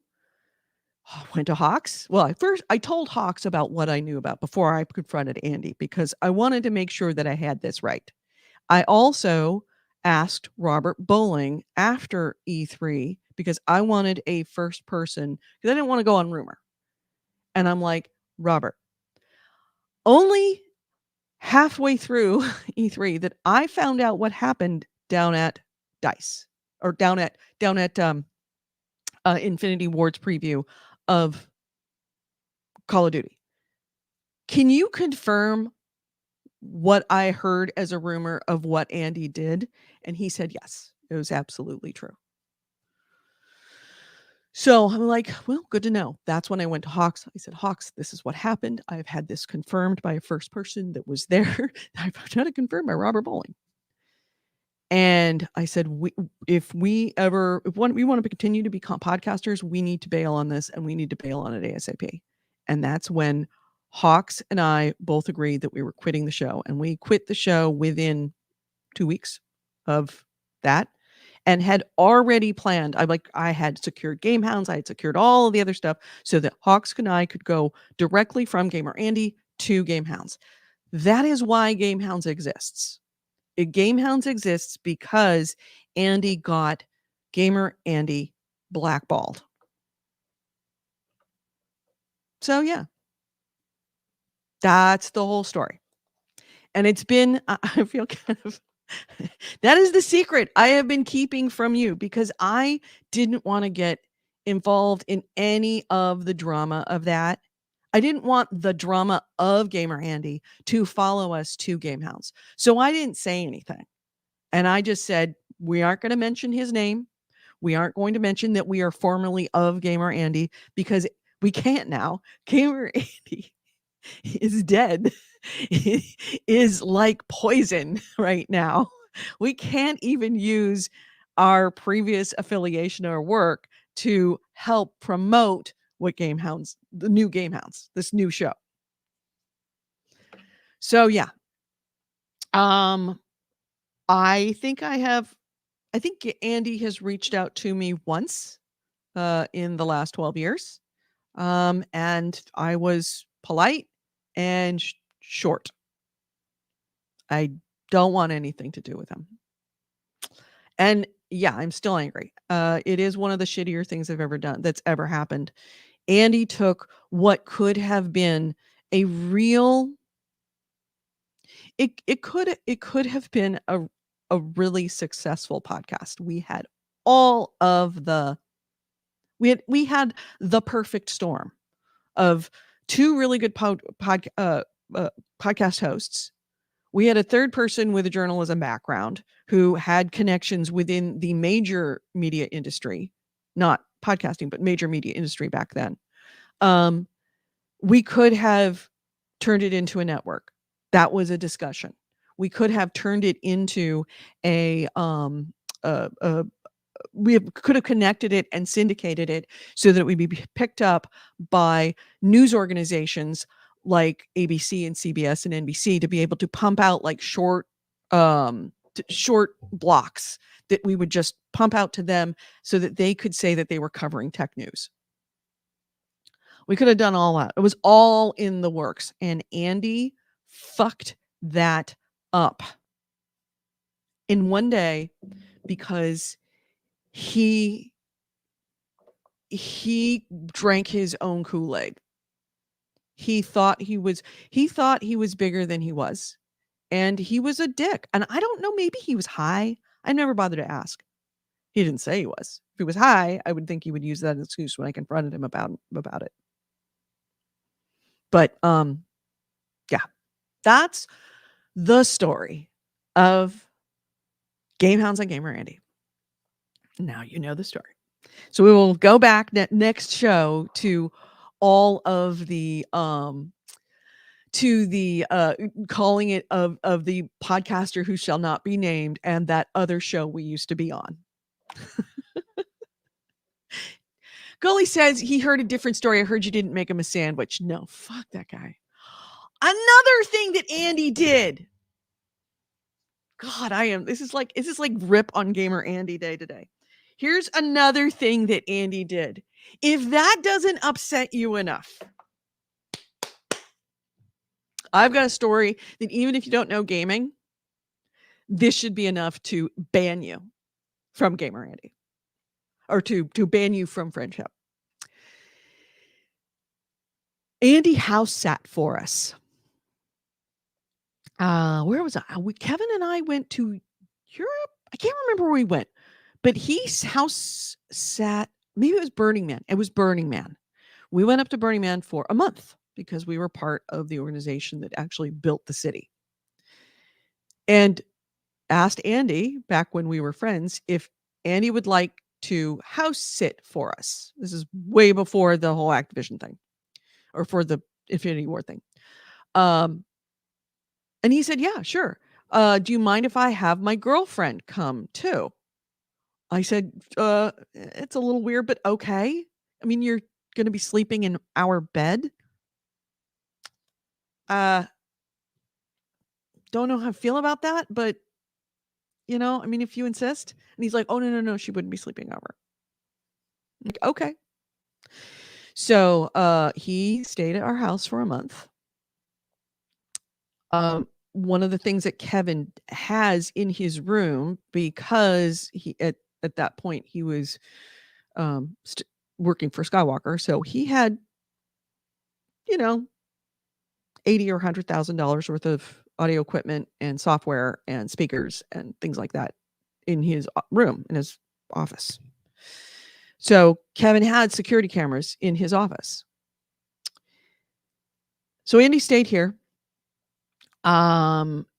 I went to Hawks. Well, I told Hawks about what I knew about before I confronted Andy because I wanted to make sure that I had this right. I also asked Robert Bowling after E3 because I wanted a first person because I didn't want to go on rumor. And I'm like, Robert, only halfway through E3 that I found out what happened down at DICE or down at Infinity Ward's preview of Call of Duty. Can you confirm what I heard as a rumor of what Andy did? And he said, yes, it was absolutely true. So I'm like, well, good to know. That's when I went to Hawks. I said, Hawks, this is what happened. I've had this confirmed by a first person that was there. I've had it confirmed by Robert Bowling. And I said, if we want to continue to be podcasters, we need to bail on this and we need to bail on it ASAP. And that's when Hawks and I both agreed that we were quitting the show, and we quit the show within 2 weeks of that and had already planned. I had secured GameHounds. I had secured all of the other stuff so that Hawks and I could go directly from Gamer Andy to GameHounds. That is why GameHounds exists. GameHounds exists because Andy got Gamer Andy blackballed. So yeah, that's the whole story. And it's been, I feel kind of, that is the secret I have been keeping from you because I didn't want to get involved in any of the drama of that. I didn't want the drama of Gamer Andy to follow us to GameHounds. So I didn't say anything. And I just said, we aren't going to mention his name. We aren't going to mention that we are formerly of Gamer Andy because we can't now. Gamer Andy is dead. Is like poison right now. We can't even use our previous affiliation or work to help promote what GameHounds, the new GameHounds, this new show. So yeah. I think Andy has reached out to me once in the last 12 years. And I was polite and short. I don't want anything to do with him. And yeah, I'm still angry. It is one of the shittier things I've ever done that's ever happened. Andy took what could have been a real it could have been a really successful podcast. We had all of the we had the perfect storm of two really good podcast hosts. We had a third person with a journalism background who had connections within the major media industry, not podcasting, but major media industry back then. We could have turned it into a network. That was a discussion. We could have turned it into we could have connected it and syndicated it so that it would be picked up by news organizations like ABC and CBS and NBC to be able to pump out like short blocks that we would just pump out to them so that they could say that they were covering tech news. We could have done all that. It was all in the works. And Andy fucked that up in one day because he drank his own Kool-Aid. He thought he was bigger than he was, and he was a dick. And I don't know, maybe he was high. I never bothered to ask. He didn't say he was. If he was high, I would think he would use that as an excuse when I confronted him about it. But yeah, that's the story of GameHounds and Gamer Andy. Now you know the story. So we will go back next show to all of the calling it of the podcaster who shall not be named and that other show we used to be on. Gully says he heard a different story. I heard you didn't make him a sandwich. No, fuck that guy. Another thing that Andy did. God, this is like rip on Gamer Andy Day today. Here's another thing that Andy did. If that doesn't upset you enough, I've got a story that even if you don't know gaming, this should be enough to ban you from Gamer Andy, or to ban you from friendship. Andy house sat for us. Where was I? Kevin and I went to Europe. I can't remember where we went, but he's house sat. Maybe it was Burning Man. It was Burning Man. We went up to Burning Man for a month because we were part of the organization that actually built the city. And asked Andy back when we were friends if Andy would like to house sit for us. This is way before the whole Activision thing, or for the Infinity War thing. And he said, yeah, sure. Do you mind if I have my girlfriend come too? I said, it's a little weird, but okay. I mean, you're going to be sleeping in our bed. Don't know how I feel about that, but you know, I mean, if you insist. And he's like, oh, no, she wouldn't be sleeping over. I'm like, okay. So he stayed at our house for a month. One of the things that Kevin has in his room, because he at that point he was working for Skywalker, so he had, you know, $80,000 or $100,000 worth of audio equipment and software and speakers and things like that in his room, in his office. So Kevin had security cameras in his office. So Andy stayed here.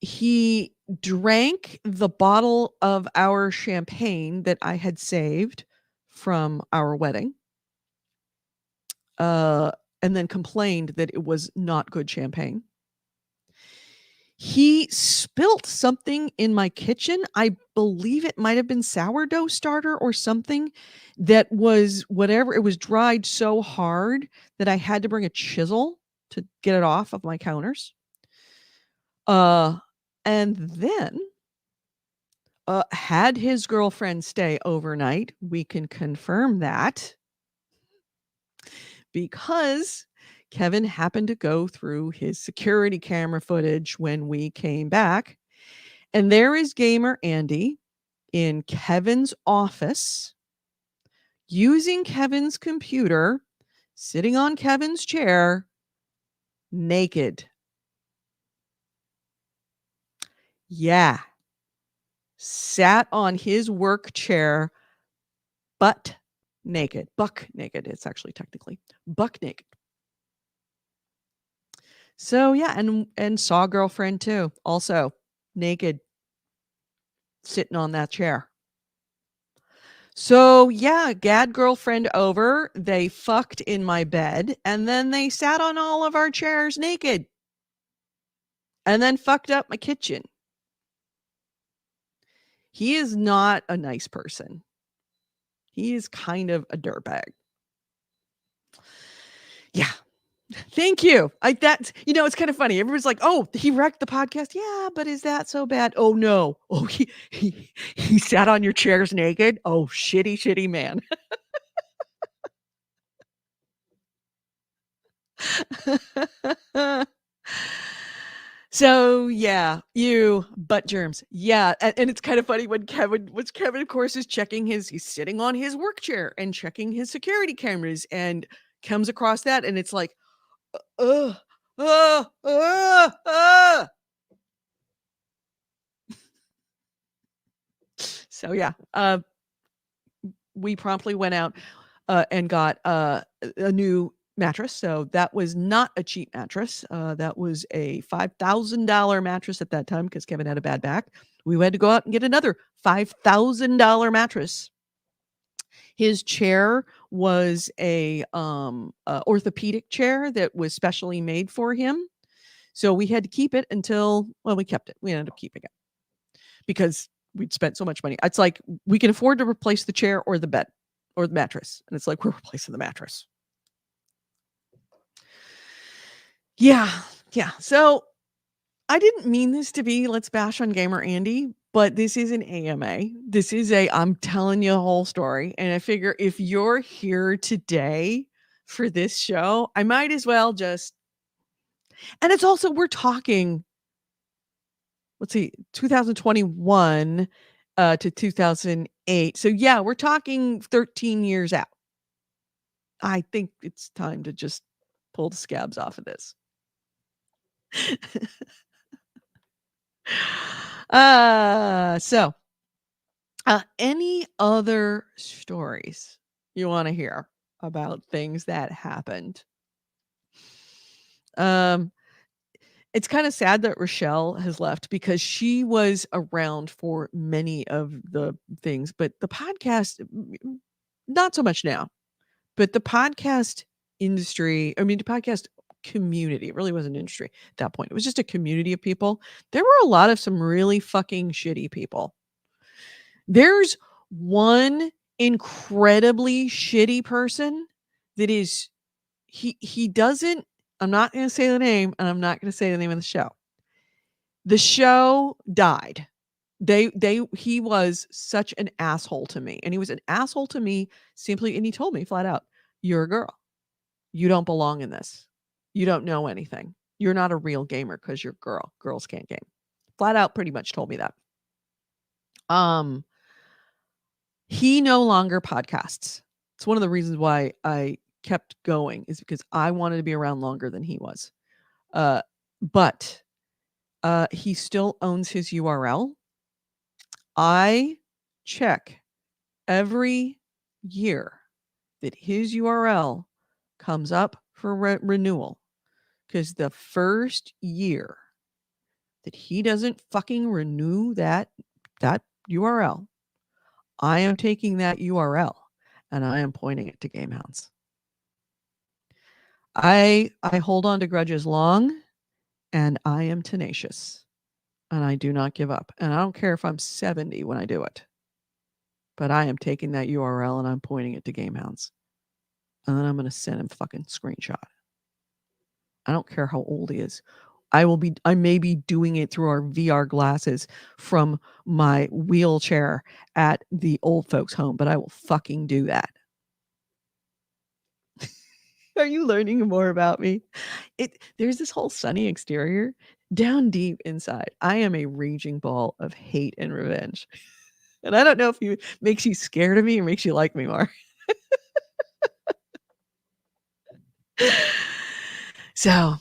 He drank the bottle of our champagne that I had saved from our wedding. And then complained that it was not good champagne. He spilt something in my kitchen. I believe it might have been sourdough starter or something that was whatever. It was dried so hard that I had to bring a chisel to get it off of my counters. And then had his girlfriend stay overnight. We can confirm that because Kevin happened to go through his security camera footage when we came back. And there is Gamer Andy in Kevin's office using Kevin's computer, sitting on Kevin's chair, naked. Yeah. Sat on his work chair, butt naked. Buck naked. It's actually technically buck naked. So yeah, and saw girlfriend too, also naked, sitting on that chair. So yeah, Gad girlfriend over, they fucked in my bed, and then they sat on all of our chairs naked. And then fucked up my kitchen. He is not a nice person. He is kind of a dirtbag. Yeah. Thank you. That's, it's kind of funny. Everyone's like, oh, he wrecked the podcast. Yeah, but is that so bad? Oh no. Oh, he sat on your chairs naked. Oh, shitty man. So yeah, you butt germs. Yeah, and it's kind of funny when Kevin, of course, is checking he's sitting on his work chair and checking his security cameras and comes across that, and it's like, ugh, ugh, ugh, ugh. So yeah, we promptly went out and got a new mattress. So that was not a cheap mattress. That was a $5,000 mattress at that time because Kevin had a bad back. We had to go out and get another $5,000 mattress. His chair was a orthopedic chair that was specially made for him. So we had to keep it until, well, we kept it. We ended up keeping it because we'd spent so much money. It's like we can afford to replace the chair or the bed or the mattress. And it's like we're replacing the mattress. Yeah. Yeah. So I didn't mean this to be let's bash on Gamer Andy, but this is an AMA. This is I'm telling you a whole story. And I figure if you're here today for this show, I might as well just, and it's also, we're talking, let's see, 2021 to 2008. So yeah, we're talking 13 years out. I think it's time to just pull the scabs off of this. So any other stories you want to hear about things that happened? It's kind of sad that Rochelle has left because she was around for many of the things, but the podcast, not so much now, but the podcast industry, I mean, the podcast community, it really wasn't an industry at that point. It was just a community of people. There were a lot of some really fucking shitty people. There's one incredibly shitty person that is he doesn't, I'm not going to say the name and I'm not going to say the name of the show. The show died. He was such an asshole to me. And he was an asshole to me simply, and he told me flat out, "You're a girl. You don't belong in this. You don't know anything. You're not a real gamer because you're a girl. Girls can't game." Flat out pretty much told me that. He no longer podcasts. It's one of the reasons why I kept going is because I wanted to be around longer than he was. But he still owns his URL. I check every year that his URL comes up for renewal because the first year that he doesn't fucking renew that URL, I am taking that URL and I am pointing it to GameHounds. I hold on to grudges long and I am tenacious and I do not give up. And I don't care if I'm 70 when I do it. But I am taking that URL and I'm pointing it to GameHounds. And then I'm going to send him fucking screenshot. I don't care how old he is. I may be doing it through our VR glasses from my wheelchair at the old folks home, but I will fucking do that. Are you learning more about me? There's this whole sunny exterior. Down deep inside, I am a raging ball of hate and revenge. And I don't know if it makes you scared of me or makes you like me more. So,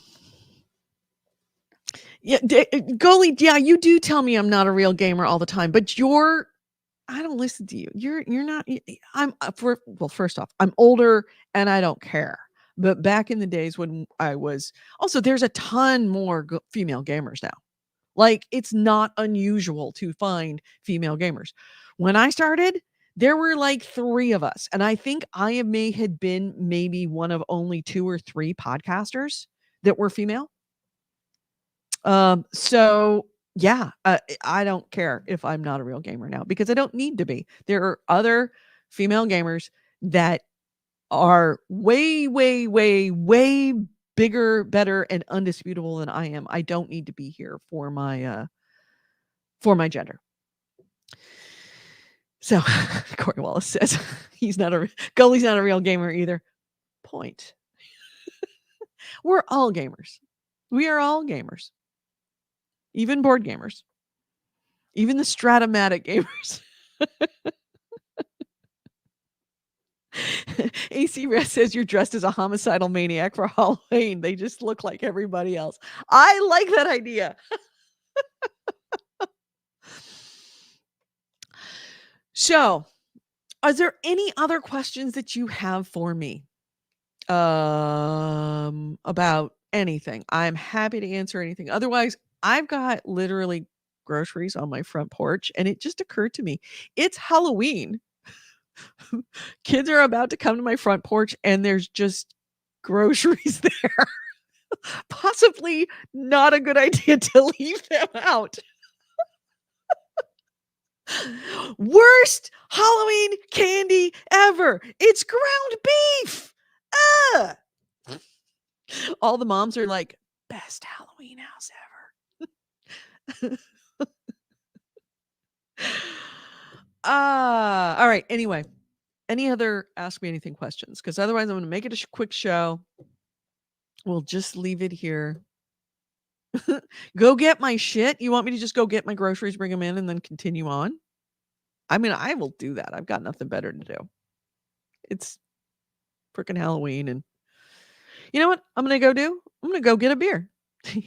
yeah, Goalie, yeah, you do tell me I'm not a real gamer all the time, but I don't listen to you. You're not. I'm first off, I'm older and I don't care. But back in the days when I was, also there's a ton more female gamers now. Like it's not unusual to find female gamers. When I started, there were like 3 of us, and I think I had been maybe one of only 2 or 3 podcasters that were female. So yeah, I don't care if I'm not a real gamer now because I don't need to be. There are other female gamers that are way, way, way, way bigger, better, and undisputable than I am. I don't need to be here for my gender. So Corey Wallace says Goalie's not a real gamer either. Point. We're all gamers. We are all gamers. even board gamers, even the Stratomatic gamers. AC Rest says you're dressed as a homicidal maniac for Halloween. They just look like everybody else. I like that idea. So, are there any other questions that you have for me? About anything? I'm happy to answer anything. Otherwise, I've got literally groceries on my front porch, and it just occurred to me, it's Halloween. Kids are about to come to my front porch, and there's just groceries there. Possibly not a good idea to leave them out. Worst Halloween candy ever. It's ground beef. Ugh. All the moms are like, best Halloween house ever. All right. Anyway, any other Ask Me Anything questions? Because otherwise, I'm going to make it a quick show. We'll just leave it here. Go get my shit. You want me to just go get my groceries, bring them in, and then continue on? I mean, I will do that. I've got nothing better to do. It's freaking Halloween. And you know what I'm going to go do? I'm going to go get a beer. I'm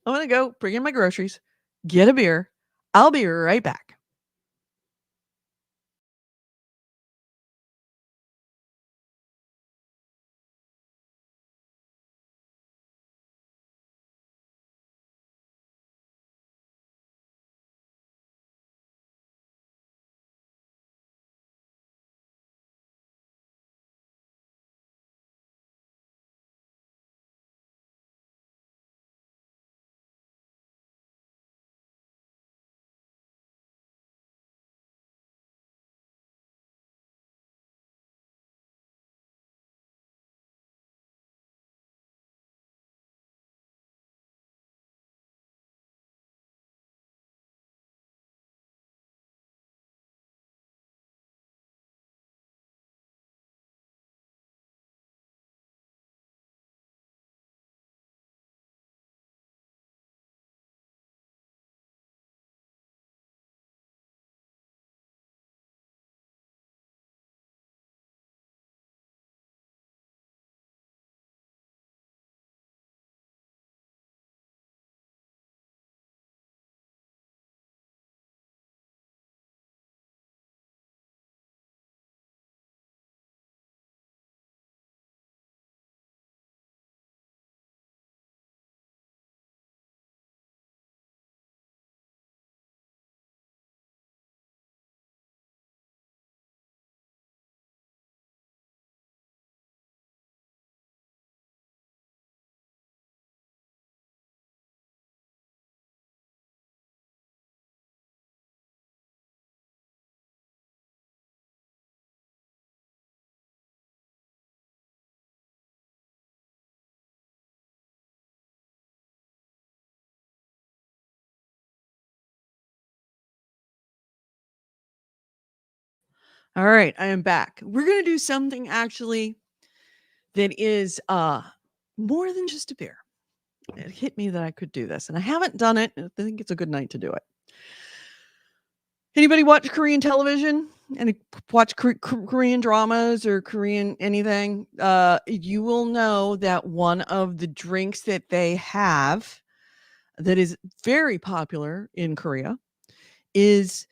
going to go bring in my groceries, get a beer. I'll be right back. All right, I am back. We're going to do something actually that is more than just a beer. It hit me that I could do this, and I haven't done it. I think it's a good night to do it. Anybody watch Korean television? And watch Korean dramas or Korean anything? You will know that one of the drinks that they have that is very popular in Korea is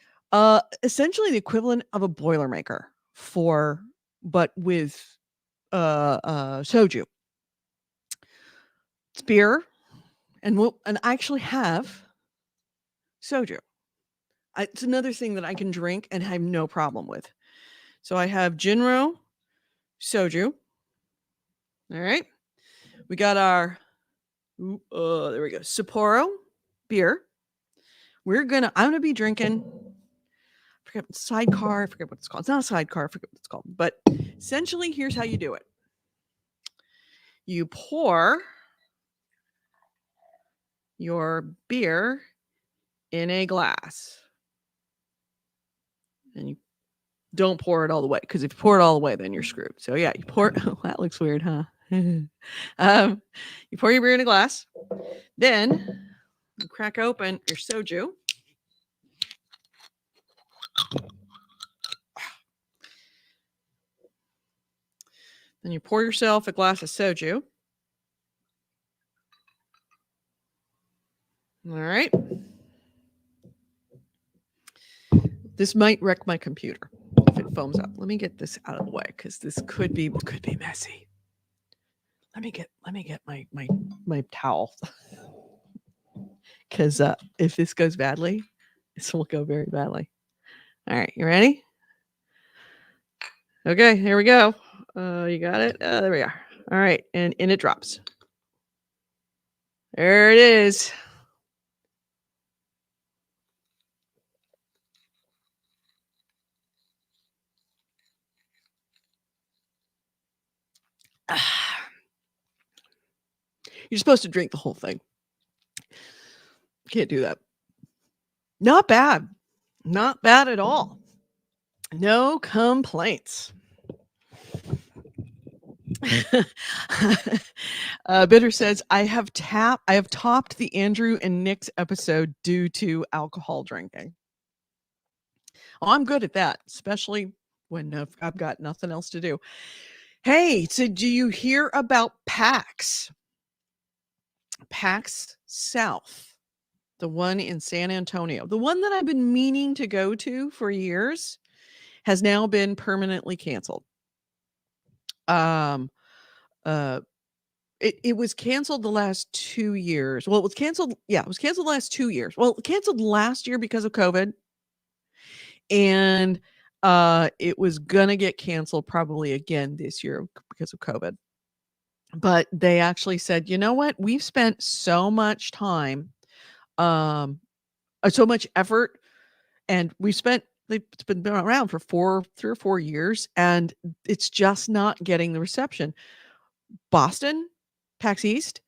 essentially the equivalent of a Boilermaker but with soju. It's beer, and I actually have soju. It's another thing that I can drink and have no problem with. So I have Jinro soju. All right. We got our there we go. Sapporo beer. I'm gonna be drinking. I forget sidecar. I forget what it's called. It's not a sidecar. I forget what it's called. But essentially, here's how you do it. You pour your beer in a glass. And you don't pour it all the way, because if you pour it all the way, then you're screwed. So yeah, you pour it. Oh, that looks weird, huh? You pour your beer in a glass. Then You crack open your soju. Then you pour yourself a glass of soju. All right. This might wreck my computer if it foams up. Let me get this out of the way because this could be messy. Let me get my towel. Because if this goes badly, this will go very badly. All right, you ready? Okay, here we go. You got it? There we are. All right, and in it drops. There it is. You're supposed to drink the whole thing. Can't do that. Not bad. Not bad at all. No complaints. Bitter says, I have topped the Andrew and Nick's episode due to alcohol drinking. Oh, I'm good at that, especially when I've got nothing else to do. Hey, so do you hear about PAX? PAX South, the one in San Antonio, the one that I've been meaning to go to for years, has now been permanently canceled. It was canceled the last 2 years. Well, it was canceled. Yeah, it was canceled the last 2 years. Well, canceled last year because of COVID. And it was gonna get canceled probably again this year because of COVID. But they actually said, you know what? We've spent so much time, so much effort, and it's been around for 3 or 4 years, and it's just not getting the reception. Boston, PAX East,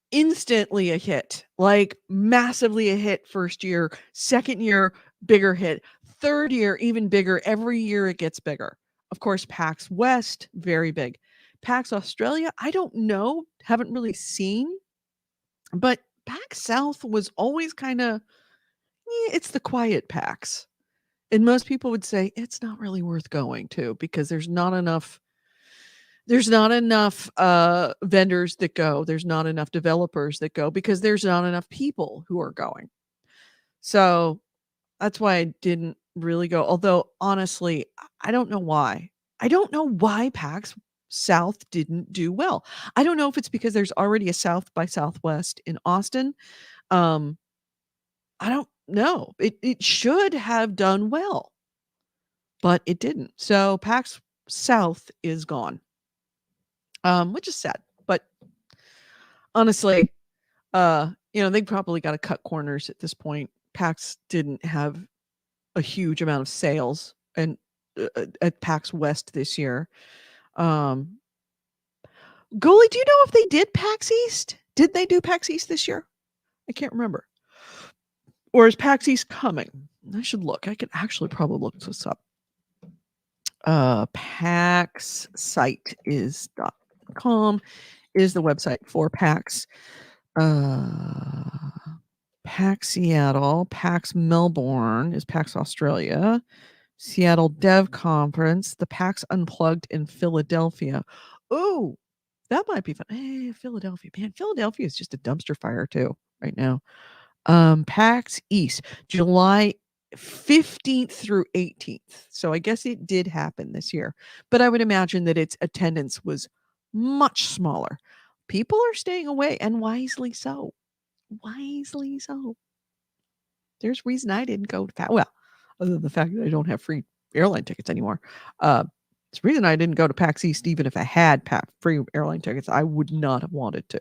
instantly a hit, like massively a hit first year, second year, bigger hit, third year, even bigger. Every year it gets bigger. Of course, PAX West, very big. PAX Australia, I don't know, haven't really seen, but PAX South was always kind of, it's the quiet PAX. And most people would say it's not really worth going to because there's not enough vendors that go. There's not enough developers that go because there's not enough people who are going. So that's why I didn't really go. Although honestly, I don't know why. I don't know why PAX South didn't do well. I don't know if it's because there's already a South by Southwest in Austin. I don't know. It should have done well, but it didn't. So PAX South is gone. Which is sad, but honestly, they probably got to cut corners at this point. PAX didn't have a huge amount of sales and at PAX West this year. Goalie, do you know if they did PAX East? Did they do PAX East this year? I can't remember. Or is PAX East coming? I should look. I could actually probably look this up. PAX site is .com is the website for PAX. PAX Seattle, PAX Melbourne is PAX Australia, Seattle Dev Conference, the PAX Unplugged in Philadelphia. Oh, that might be fun. Hey, Philadelphia, man, Philadelphia is just a dumpster fire too right now. PAX East, July 15th through 18th. So I guess it did happen this year, but I would imagine that its attendance was much smaller. People are staying away, and wisely so. Wisely so. There's reason I didn't go to PAX. Well, other than the fact that I don't have free airline tickets anymore. It's the reason I didn't go to PAX East, even if I had free airline tickets. I would not have wanted to.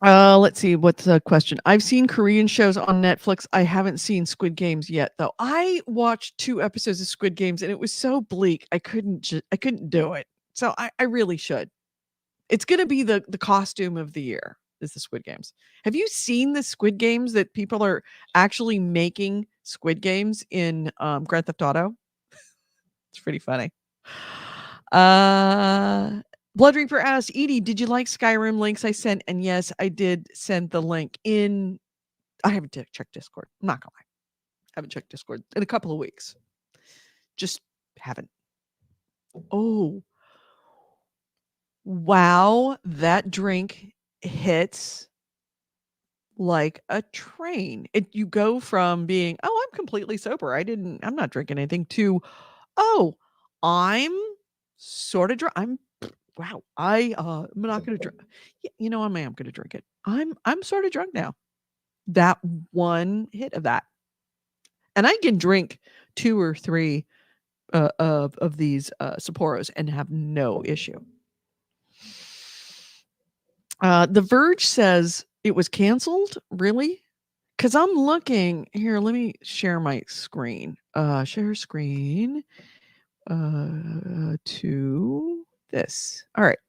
Let's see. What's the question? I've seen Korean shows on Netflix. I haven't seen Squid Games yet, though. I watched 2 episodes of Squid Games, and it was so bleak. I couldn't do it. So I really should. It's going to be the costume of the year is the Squid Games. Have you seen the Squid Games that people are actually making Squid Games in Grand Theft Auto? It's pretty funny. Blood Reaper asks, Edie, did you like Skyrim links I sent? And yes, I did send the link in. I haven't checked Discord. I'm not gonna lie. I haven't checked Discord in a couple of weeks. Just haven't. Oh, wow. That drink hits like a train. You go from being, oh, I'm completely sober. I'm not drinking anything to, oh, I'm sort of drunk. Wow. I'm not going to drink. You know, I am going to drink it. I'm sort of drunk now. That one hit of that. And I can drink 2 or 3 of these Sapporos and have no issue. The Verge says it was canceled. Really? Because I'm looking here. Let me share my screen. Share screen to this. All right.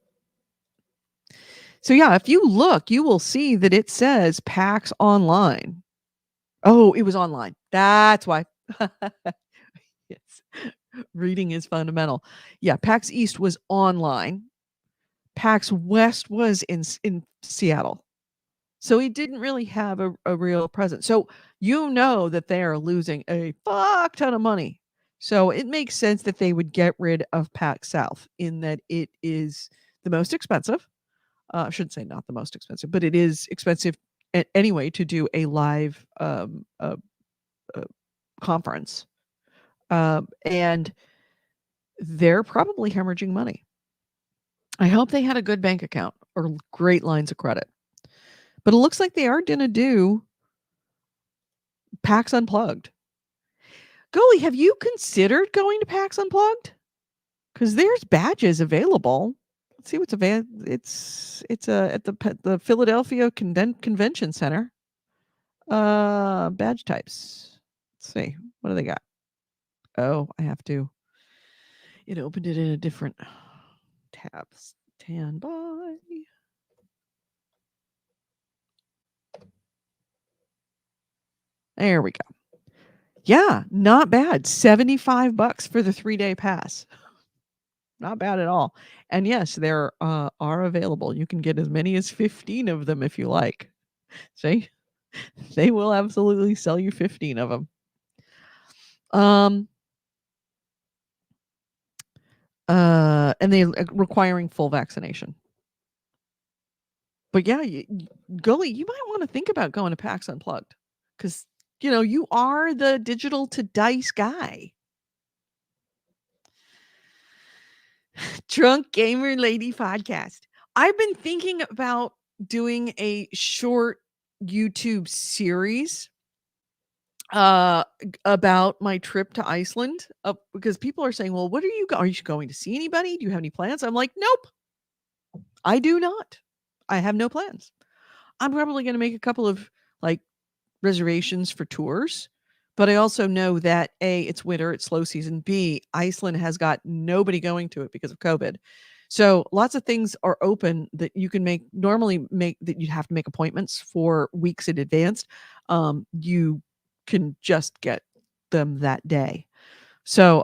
So yeah, if you look, you will see that it says PAX Online. Oh, it was online. That's why. Yes. Reading is fundamental. Yeah, PAX East was online. PAX West was in Seattle. So he didn't really have a real presence. So you know that they are losing a fuck ton of money. So it makes sense that they would get rid of PAX South in that it is the most expensive. I shouldn't say not the most expensive, but it is expensive anyway to do a live conference. And they're probably hemorrhaging money. I hope they had a good bank account or great lines of credit. But it looks like they are going to do PAX Unplugged. Golly, have you considered going to PAX Unplugged? Because there's badges available. Let's see what's available. It's at the Philadelphia Convention Center. Badge types. Let's see. What do they got? Oh, I have to. It opened it in a different tab. Stand by. There we go. Yeah, not bad. $75 for the 3-day pass. Not bad at all. And yes, there are available. You can get as many as 15 of them if you like. See? They will absolutely sell you 15 of them. And they requiring full vaccination. But yeah, Gully, you might want to think about going to PAX Unplugged because you are the digital to dice guy. Drunk Gamer Lady podcast. I've been thinking about doing a short YouTube series about my trip to Iceland because people are saying, well, what are you going to see anybody? Do you have any plans? I'm like, nope, I do not. I have no plans. I'm probably going to make a couple of like reservations for tours, but I also know that A, it's winter, it's slow season. B, Iceland has got nobody going to it because of COVID. So lots of things are open that you can normally make that you'd have to make appointments for weeks in advance. You can just get them that day. So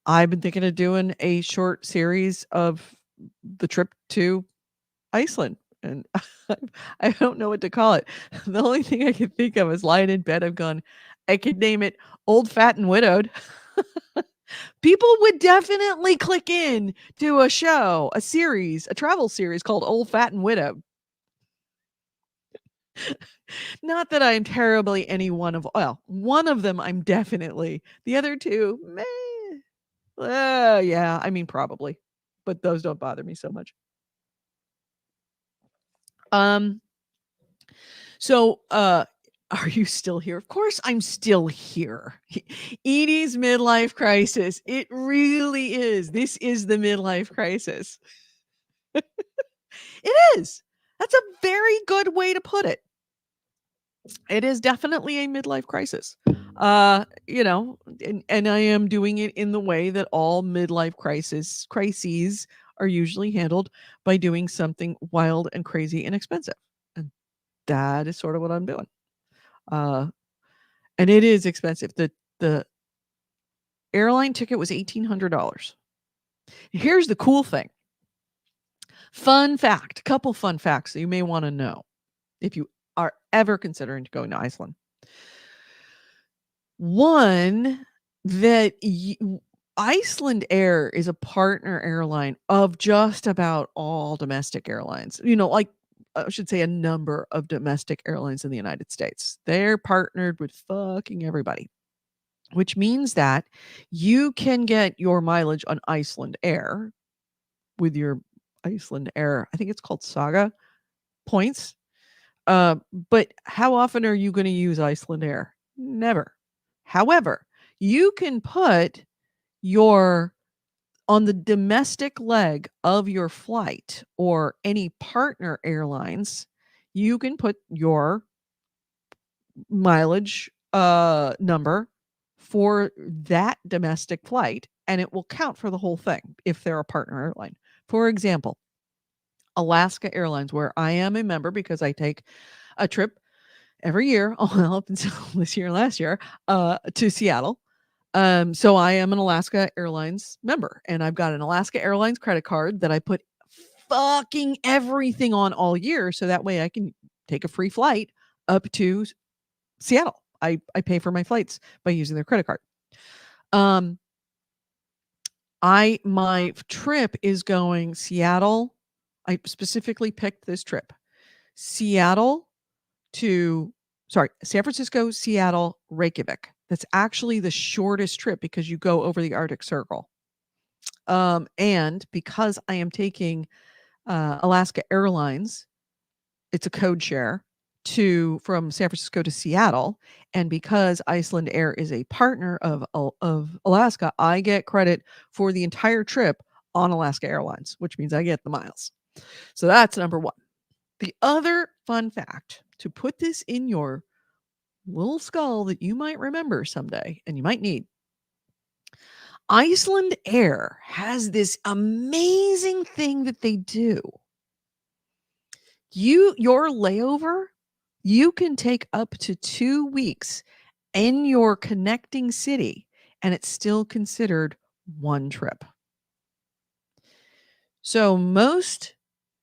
I've been thinking of doing a short series of the trip to Iceland. And I don't know what to call it. The only thing I can think of is lying in bed. I've gone, I could name it Old, Fat, and Widowed. People would definitely click in to a show, a travel series called Old, Fat, and Widowed. Not that I'm terribly one of them I'm definitely. The other two, meh. Yeah, I mean, probably. But those don't bother me so much. So, are you still here? Of course, I'm still here. Edie's midlife crisis. It really is. This is the midlife crisis. It is. That's a very good way to put it. It is definitely a midlife crisis. And I am doing it in the way that all midlife crises are usually handled by doing something wild and crazy and expensive. And that is sort of what I'm doing. And it is expensive. The airline ticket was $1,800. Here's the cool thing. Fun fact, couple fun facts that you may want to know if you are ever considering going to Iceland. One, that Iceland Air is a partner airline of just about all domestic airlines. Like I should say a number of domestic airlines in the United States. They're partnered with fucking everybody, which means that you can get your mileage on Iceland Air with your Iceland Air. I think it's called Saga points. But how often are you going to use Iceland Air? Never. However, you can put your on the domestic leg of your flight or any partner airlines, you can put your mileage number for that domestic flight and it will count for the whole thing if they're a partner airline. For example, Alaska Airlines, where I am a member because I take a trip every year, up until this year, last year, to Seattle. So I am an Alaska Airlines member, and I've got an Alaska Airlines credit card that I put fucking everything on all year, so that way I can take a free flight up to Seattle. I pay for my flights by using their credit card. My trip is going Seattle. I specifically picked this trip. San Francisco, Seattle, Reykjavik. That's actually the shortest trip because you go over the Arctic Circle. And because I am taking Alaska Airlines, it's a code share from San Francisco to Seattle, and because Iceland Air is a partner of Alaska, I get credit for the entire trip on Alaska Airlines, which means I get the miles. So that's number one. The other fun fact to put this in your little skull that you might remember someday and you might need. Iceland Air has this amazing thing that they do. Your layover, you can take up to 2 weeks in your connecting city and it's still considered one trip. So most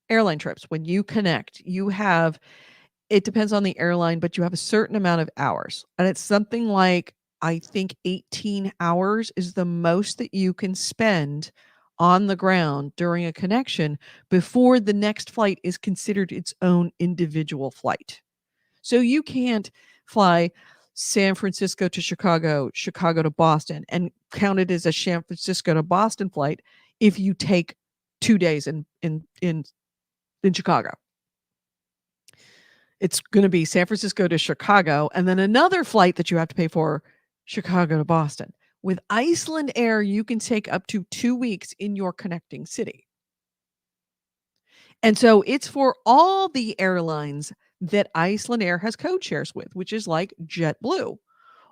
airline trips, when you connect, it depends on the airline, but you have a certain amount of hours. And it's something like, I think 18 hours is the most that you can spend on the ground during a connection before the next flight is considered its own individual flight. So you can't fly San Francisco to Chicago, Chicago to Boston, and count it as a San Francisco to Boston flight if you take 2 days in Chicago. It's going to be San Francisco to Chicago and then another flight that you have to pay for, Chicago to Boston. With Iceland Air, you can take up to 2 weeks in your connecting city. And so it's for all the airlines that Iceland Air has code shares with, which is like JetBlue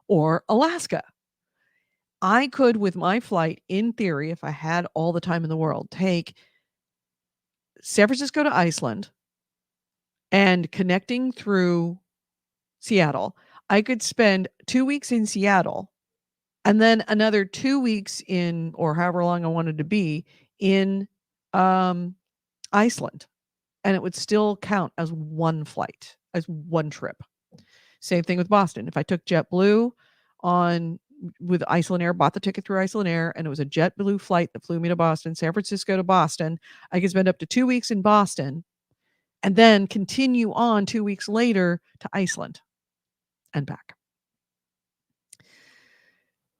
or Alaska. I could, with my flight, in theory, if I had all the time in the world, take San Francisco to Iceland and connecting through Seattle. I could spend 2 weeks in Seattle and then another 2 weeks or however long I wanted to be in Iceland. And it would still count as one flight, as one trip. Same thing with Boston. If I took JetBlue with Iceland Air, bought the ticket through Iceland Air, and it was a JetBlue flight that flew me to Boston, San Francisco to Boston, I could spend up to 2 weeks in Boston and then continue on 2 weeks later to Iceland and back.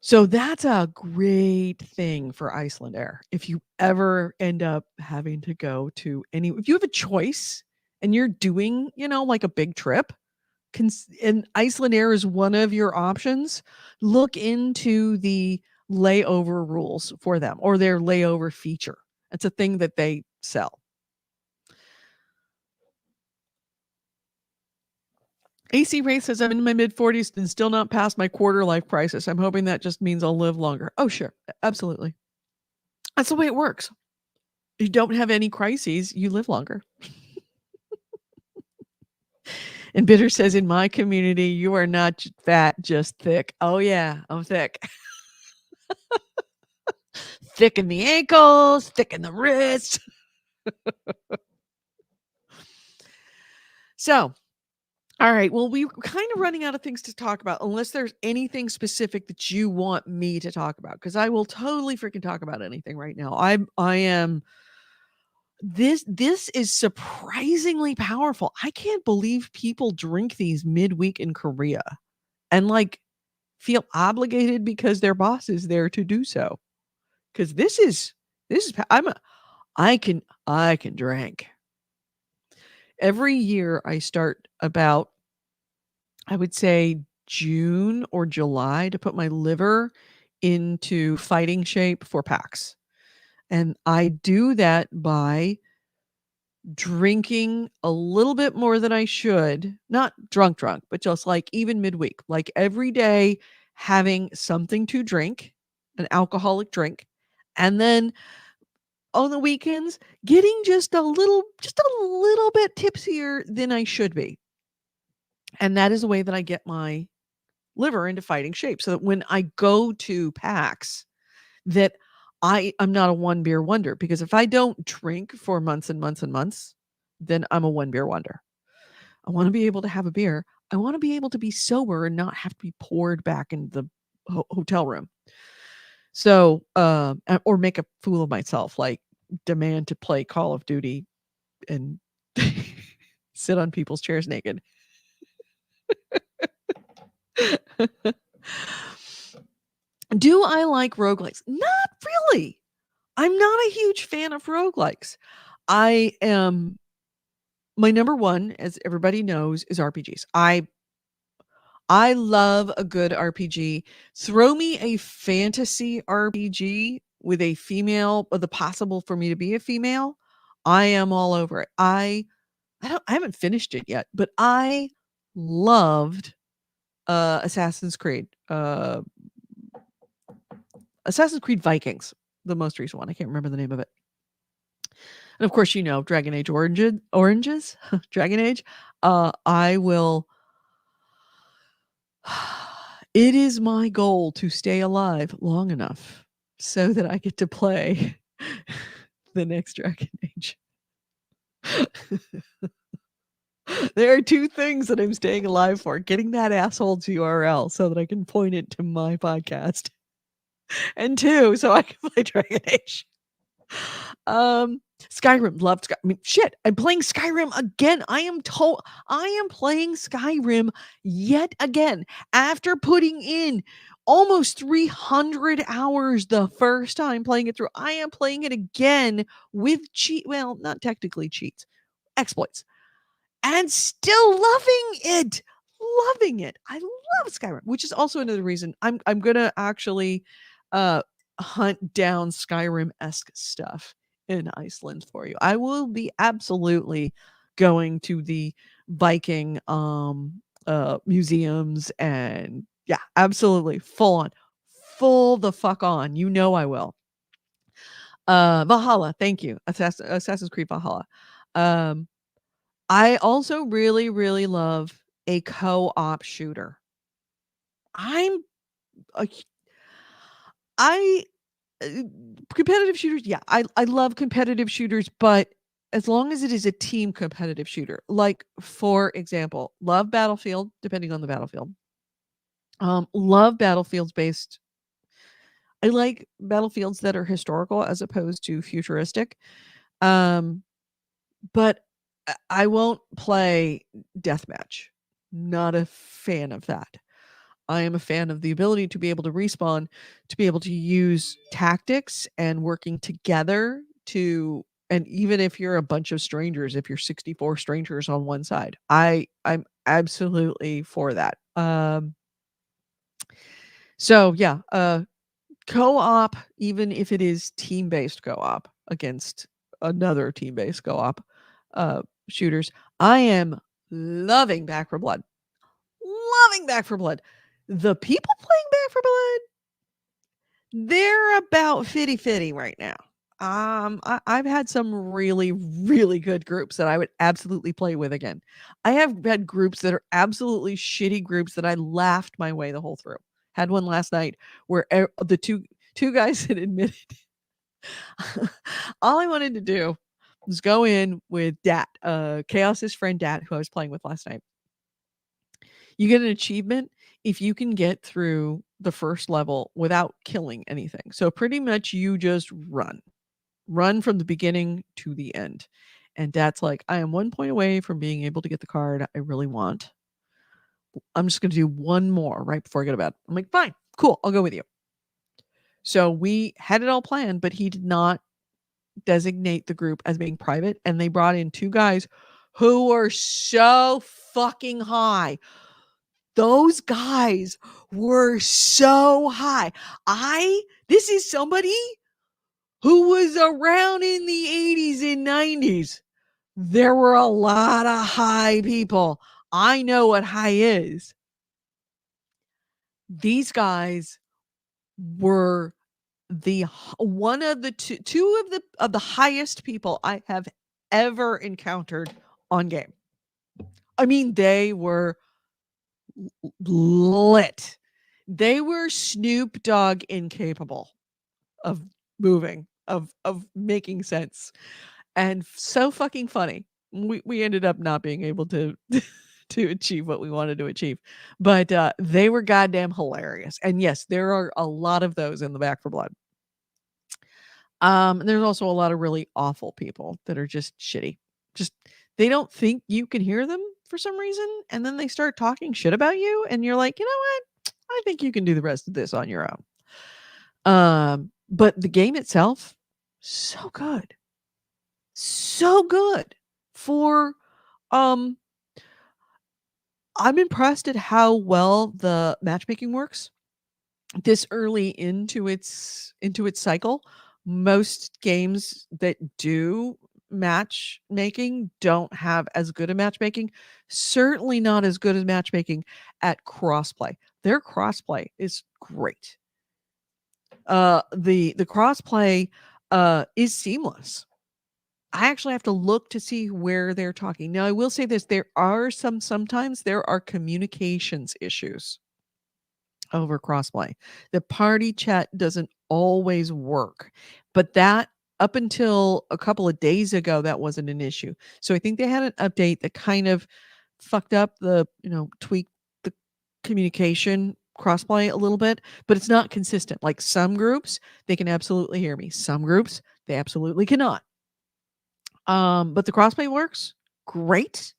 So that's a great thing for Iceland Air. If you ever end up having to go to if you have a choice and you're doing, like a big trip, and Iceland Air is one of your options, look into the layover rules for them or their layover feature. It's a thing that they sell. AC Ray says, I'm in my mid-40s and still not past my quarter life crisis. I'm hoping that just means I'll live longer. Oh, sure. Absolutely. That's the way it works. If you don't have any crises, you live longer. And Bitter says, in my community, you are not fat, just thick. Oh, yeah, I'm thick. Thicken the ankles, thicken the wrists. So, all right. Well, we're kind of running out of things to talk about, unless there's anything specific that you want me to talk about, because I will totally freaking talk about anything right now. I am this is surprisingly powerful. I can't believe people drink these midweek in Korea and like feel obligated because their boss is there to do so. Because this is I can drink. Every year I start about, I would say, June or July to put my liver into fighting shape for PAX. And I do that by drinking a little bit more than I should, not drunk, but just like even midweek, like every day having something to drink, an alcoholic drink, and then on the weekends getting just a little bit tipsier than I should be. And that is the way that I get my liver into fighting shape, so that when I go to PAX, that I'm not a one beer wonder, because if I don't drink for months and months and months, then I'm a one beer wonder. I want to be able to have a beer. I want to be able to be sober and not have to be poured back in the hotel room. So, or make a fool of myself, like demand to play Call of Duty and sit on people's chairs naked. Do I like roguelikes? Not really. I'm not a huge fan of roguelikes. I am My number one, as everybody knows, is RPGs. I love a good RPG. Throw me a fantasy RPG with a female, or the possible for me to be a female. I am all over it. I haven't finished it yet, but I loved Assassin's Creed. Assassin's Creed Vikings, the most recent one. I can't remember the name of it. And of course, Dragon Age Oranges, Dragon Age. I will. It is my goal to stay alive long enough so that I get to play the next Dragon Age. There are two things that I'm staying alive for: getting that asshole's URL so that I can point it to my podcast, and two, so I can play Dragon Age. Skyrim, loved Sky I mean, shit, I'm playing Skyrim again. I am playing Skyrim yet again after putting in almost 300 hours the first time playing it through. I am playing it again with well, not technically cheats, exploits, and still loving it. Loving it. I love Skyrim, which is also another reason I'm gonna actually hunt down Skyrim-esque stuff in Iceland for you. I will be absolutely going to the Viking museums, and yeah, absolutely full on. Full the fuck on. You know I will. Valhalla, thank you. Assassin's Creed Valhalla. Um I also really, really love a co-op shooter. I'm a h I competitive shooters, yeah, I love competitive shooters, but as long as it is a team competitive shooter. Like, for example, love Battlefield, depending on the battlefield. Love battlefields based I like battlefields that are historical as opposed to futuristic. Um, but I won't play deathmatch. Not a fan of that. I am a fan of the ability to be able to respawn, to be able to use tactics and working together to, and even if you're a bunch of strangers, if you're 64 strangers on one side, I'm absolutely for that. So yeah, co-op, even if it is team-based co-op against another team-based co-op shooters, I am loving Back for Blood. Loving Back for Blood. The people playing Back for Blood, they're about fitty-fitty right now. I've had some really, really good groups that I would absolutely play with again. I have had groups that are absolutely shitty groups that I laughed my way the whole through. Had one last night where the 2 guys had admitted all I wanted to do was go in with Dat, Chaos's friend Dat, who I was playing with last night. You get an achievement if you can get through the first level without killing anything. So pretty much you just run from the beginning to the end. And Dad's like, I am 1 point away from being able to get the card I really want. I'm just going to do one more right before I go to bed. I'm like, fine, cool, I'll go with you. So we had it all planned, but he did not designate the group as being private. And they brought in 2 guys who were so fucking high. Those guys were so high. This is somebody who was around in the 80s and 90s. There were a lot of high people. I know what high is. These guys were one of the two of the highest people I have ever encountered on game. I mean, they were lit. They were Snoop Dogg incapable of moving, of making sense, and so fucking funny. We ended up not being able to to achieve what we wanted to achieve, but they were goddamn hilarious. And yes, there are a lot of those in the Back for Blood. There's also a lot of really awful people that are just shitty. Just they don't think you can hear them for some reason, and then they start talking shit about you, and you're like, you know what? I think you can do the rest of this on your own. But the game itself, so good. So good. For I'm impressed at how well the matchmaking works this early into its cycle. Most games that do matchmaking don't have as good a matchmaking, certainly not as good as matchmaking at crossplay. Their crossplay is great. The crossplay is seamless. I actually have to look to see where they're talking. Now, I will say this, sometimes there are communications issues over crossplay. The party chat doesn't always work, but that up until a couple of days ago, that wasn't an issue. So I think they had an update that kind of fucked up tweaked the communication crossplay a little bit, but it's not consistent. Like some groups, they can absolutely hear me. Some groups, they absolutely cannot. But the crossplay works great.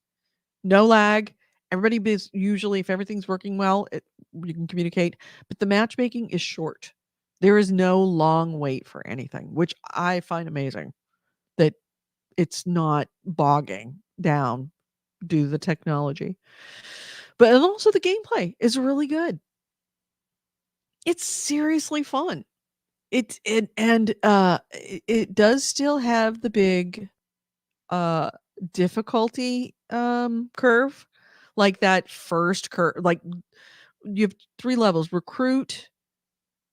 No lag. Everybody is usually, if everything's working well, you can communicate. But the matchmaking is short. There is no long wait for anything, which I find amazing. That it's not bogging down due to the technology. But and also the gameplay is really good. It's seriously fun. It does still have the big uh difficulty curve, like that first curve. Like you have 3 levels: recruit,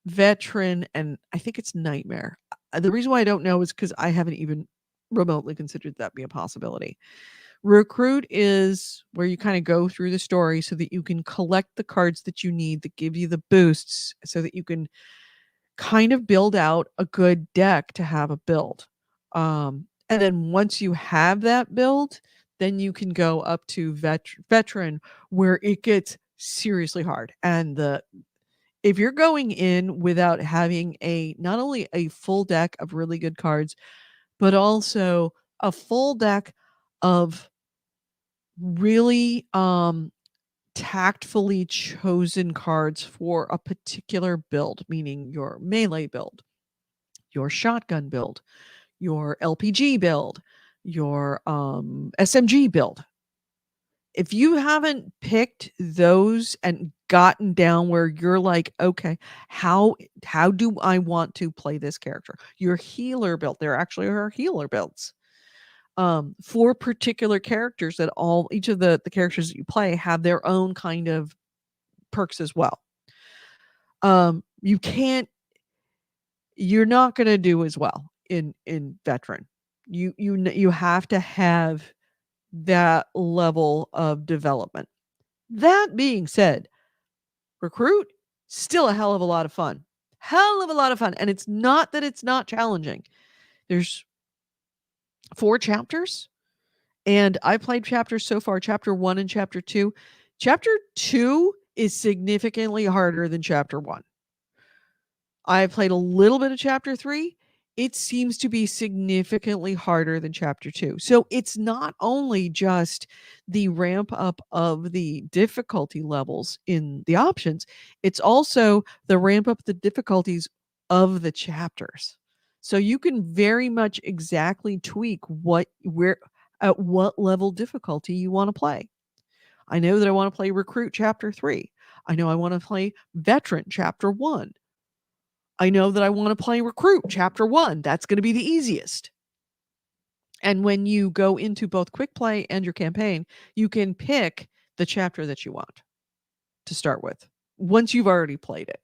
veteran, and I think it's nightmare. The reason why I don't know is because I haven't even remotely considered that be a possibility. Recruit is where you kind of go through the story so that you can collect the cards that you need that give you the boosts so that you can kind of build out a good deck to have a build. And then once you have that build, then you can go up to veteran, where it gets seriously hard. And if you're going in without having not only a full deck of really good cards, but also a full deck of really tactfully chosen cards for a particular build, meaning your melee build, your shotgun build, your LPG build, your SMG build. If you haven't picked those and gotten down where you're like, okay, how do I want to play this character? Your healer build, there actually are healer builds. For particular characters that each of the characters that you play have their own kind of perks as well. You're not going to do as well in veteran. You have to have that level of development. That being said, recruit still a hell of a lot of fun. hell of a lot of fun. And it's not that it's not challenging. There's 4 chapters, and I played chapters so far, chapter 1 and chapter 2. Chapter 2 is significantly harder than chapter 1. I played a little bit of chapter 3. It seems to be significantly harder than chapter 2. So it's not only just the ramp up of the difficulty levels in the options, it's also the ramp up the difficulties of the chapters. So you can very much exactly tweak where at what level difficulty you want to play. I know that I want to play recruit chapter 3. I know I want to play veteran chapter 1. I know that I want to play recruit chapter 1. That's going to be the easiest. And when you go into both quick play and your campaign, you can pick the chapter that you want to start with once you've already played it.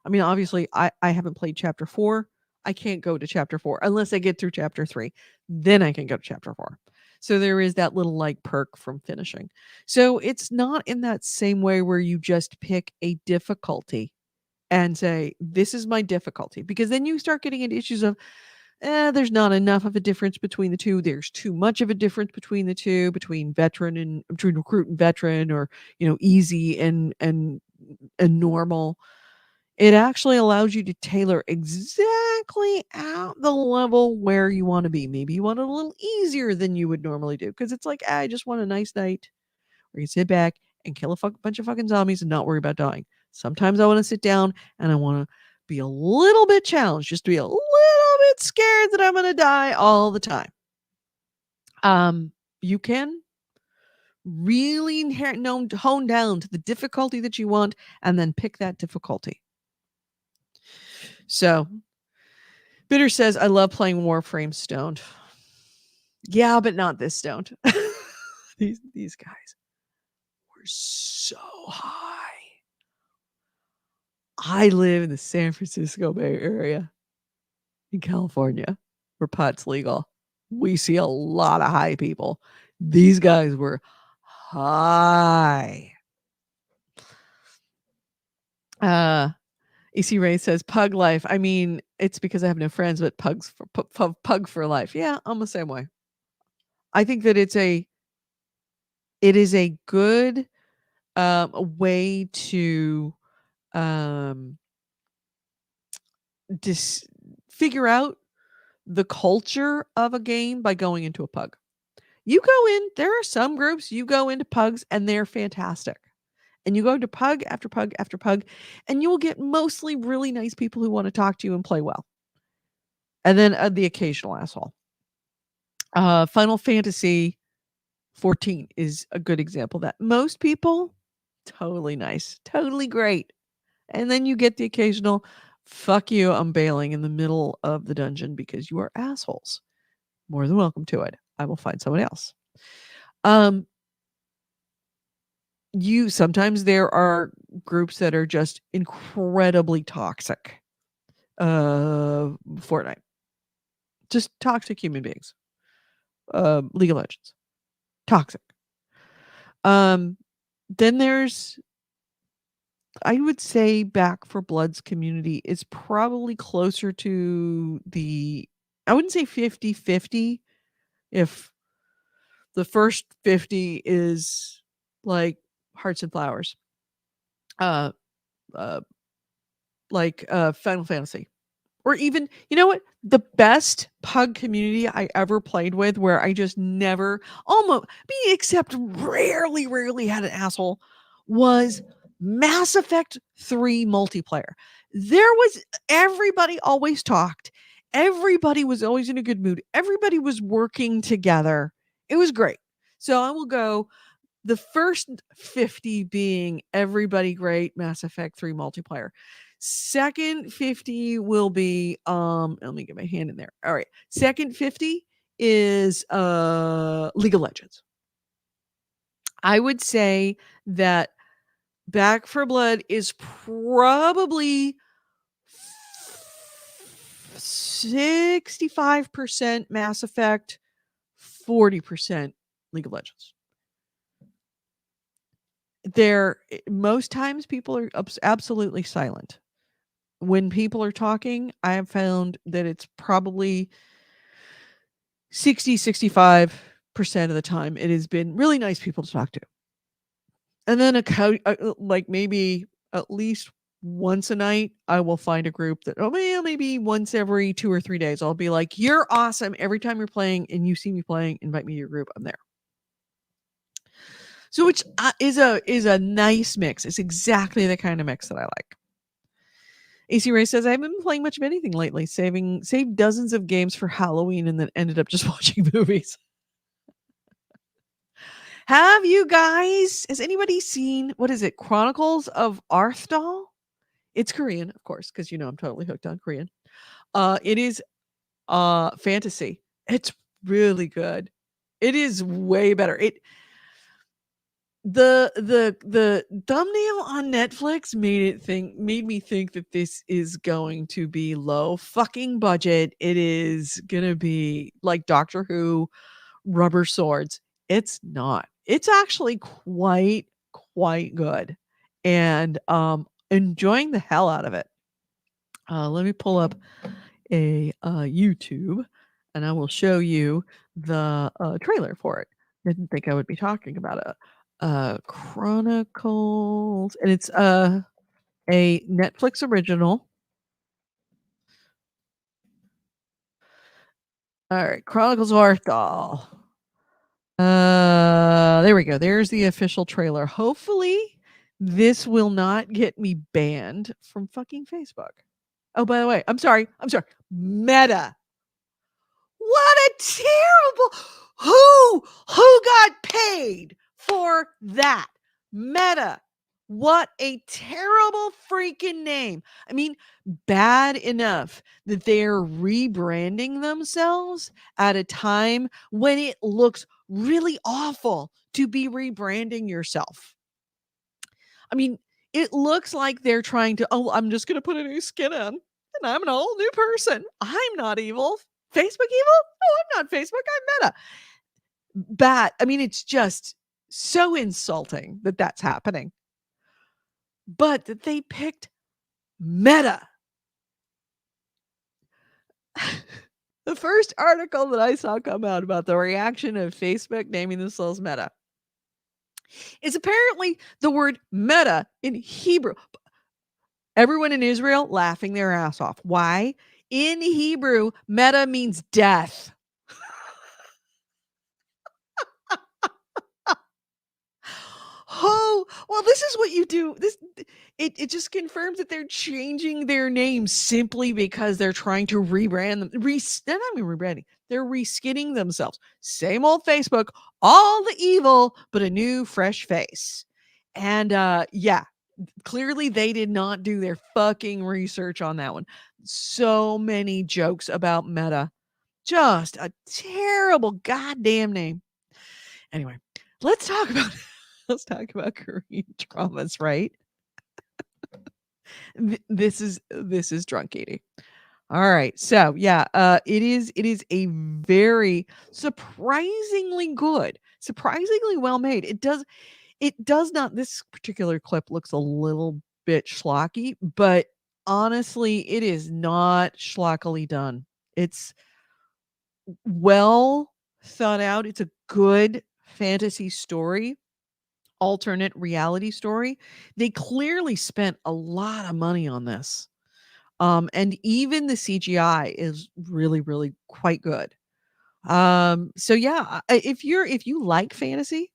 I mean, obviously, I haven't played chapter 4. I can't go to chapter 4 unless I get through chapter 3. Then I can go to chapter 4. So there is that little like perk from finishing. So it's not in that same way where you just pick a difficulty and say, this is my difficulty. Because then you start getting into issues of, there's not enough of a difference between the two. There's too much of a difference between the two, between recruit and veteran, or easy and normal. It actually allows you to tailor exactly at the level where you want to be. Maybe you want it a little easier than you would normally do because it's like, I just want a nice night where you sit back and kill a bunch of fucking zombies and not worry about dying. Sometimes I want to sit down and I want to be a little bit challenged, just to be a little bit scared that I'm going to die all the time. You can really hone down to the difficulty that you want and then pick that difficulty. So, Bitter says, I love playing Warframe stoned. Yeah, but not this stoned. These guys were so high. I live in the San Francisco Bay Area in California where pot's legal. We see a lot of high people. These guys were high. EC Ray says pug life. I mean, it's because I have no friends, but pug for life. Yeah, I'm the same way. I think that it is a good way to figure out the culture of a game by going into a pug. You go in, there are some groups you go into pugs and they're fantastic. And you go to pug after pug after pug, and you will get mostly really nice people who want to talk to you and play well. And then the occasional asshole. Final Fantasy 14 is a good example of that. Most people, totally nice, totally great. And then you get the occasional, fuck you, I'm bailing in the middle of the dungeon because you are assholes. More than welcome to it. I will find someone else. Sometimes there are groups that are just incredibly toxic. Fortnite. Just toxic human beings. League of Legends. Toxic. Then there's, I would say, Back for Blood's community is probably closer to I wouldn't say 50-50 if the first 50 is like Hearts and Flowers. Like Final Fantasy. Or even, you know what? The best pug community I ever played with, where I just never, except rarely had an asshole, was Mass Effect 3 multiplayer. Everybody always talked. Everybody was always in a good mood. Everybody was working together. It was great. So I will go the first 50 being everybody great, Mass Effect 3 multiplayer. Second 50 will be let me get my hand in there. All right. Second 50 is League of Legends. I would say that Back for Blood is probably 65% Mass Effect, 40% League of Legends. Most times people are absolutely silent. when people are talking, I have found that it's probably 65% of the time it has been really nice people to talk to. And then like maybe at least once a night, I will find a group that, oh, well, maybe once every 2 or 3 days, I'll be like, "You're awesome. Every time you're playing and you see me playing, invite me to your group. I'm there." So which is a nice mix. It's exactly the kind of mix that I like. AC Ray says, "I haven't been playing much of anything lately, saved dozens of games for Halloween and then ended up just watching movies." Have you guys has anybody seen, what is it, Chronicles of Arthdal? It's Korean, of course, because I'm totally hooked on Korean. It is fantasy. It's really good. It is way better. The thumbnail on Netflix made me think that this is going to be low fucking budget. It is gonna be like Doctor Who, rubber swords. It's not. It's actually quite good, and enjoying the hell out of it. Let me pull up a YouTube, and I will show you the trailer for it. Didn't think I would be talking about it. Chronicles, and it's a Netflix original. All right, Chronicles of Arthal. There we go. There's the official trailer. Hopefully, this will not get me banned from fucking Facebook. Oh, by the way, I'm sorry. Meta. What a terrible who got paid for that? Meta. What a terrible freaking name. I mean, bad enough that they're rebranding themselves at a time when it looks really awful to be rebranding yourself. I mean, it looks like they're trying to, oh, I'm just going to put a new skin on and I'm an all new person. I'm not evil. Facebook evil? No, I'm not Facebook. I'm Meta. Bad. I mean, it's just so insulting that that's happening. But that they picked Meta. The first article that I saw come out about the reaction of Facebook naming themselves Meta is apparently the word Meta in Hebrew. Everyone in Israel laughing their ass off. Why? In Hebrew, Meta means death. Oh, well, this is what you do. It just confirms that they're changing their name simply because they're trying to rebrand them. They're not even rebranding. They're reskinning themselves. Same old Facebook, all the evil, but a new fresh face. And yeah, clearly they did not do their fucking research on that one. So many jokes about Meta. Just a terrible goddamn name. Anyway, let's talk about let's talk about Korean dramas, right? This is drunk Edie. All right. So yeah, it is a very surprisingly well made. It does not, this particular clip looks a little bit schlocky, but honestly, it is not schlockily done. It's well thought out. It's a good fantasy story, alternate reality story. They clearly spent a lot of money on this. And even the CGI is really, really quite good. So yeah, if you like fantasy,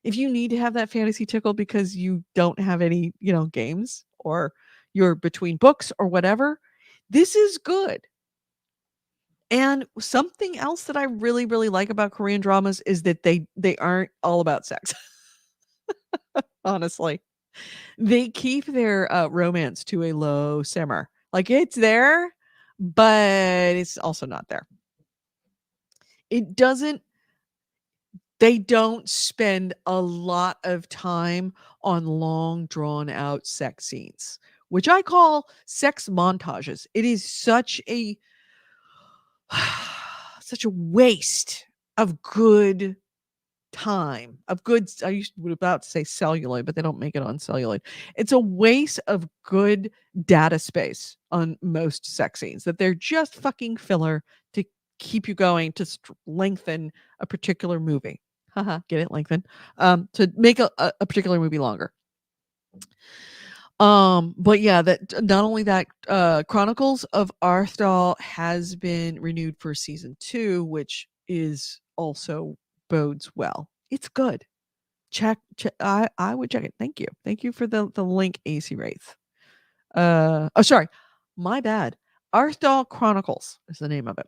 if you need to have that fantasy tickle because you don't have any, games, or you're between books or whatever, this is good. And something else that I really, really like about Korean dramas is that they aren't all about sex. Honestly. They keep their romance to a low simmer. Like, it's there, but it's also not there. It doesn't They don't spend a lot of time on long drawn out sex scenes, which I call sex montages. It is such a such a waste of good time of good. Was about to say celluloid, but they don't make it on celluloid. It's a waste of good data space on most sex scenes that they're just fucking filler to keep you going to lengthen a particular movie. Haha, get it? Lengthen. To make a particular movie longer. But yeah, that not only that, Chronicles of Arthal has been renewed for season 2, which is also bodes well. It's good. Check. I would check it. Thank you. Thank you for the link, AC Wraith. Oh, sorry, my bad. Arthal Chronicles is the name of it.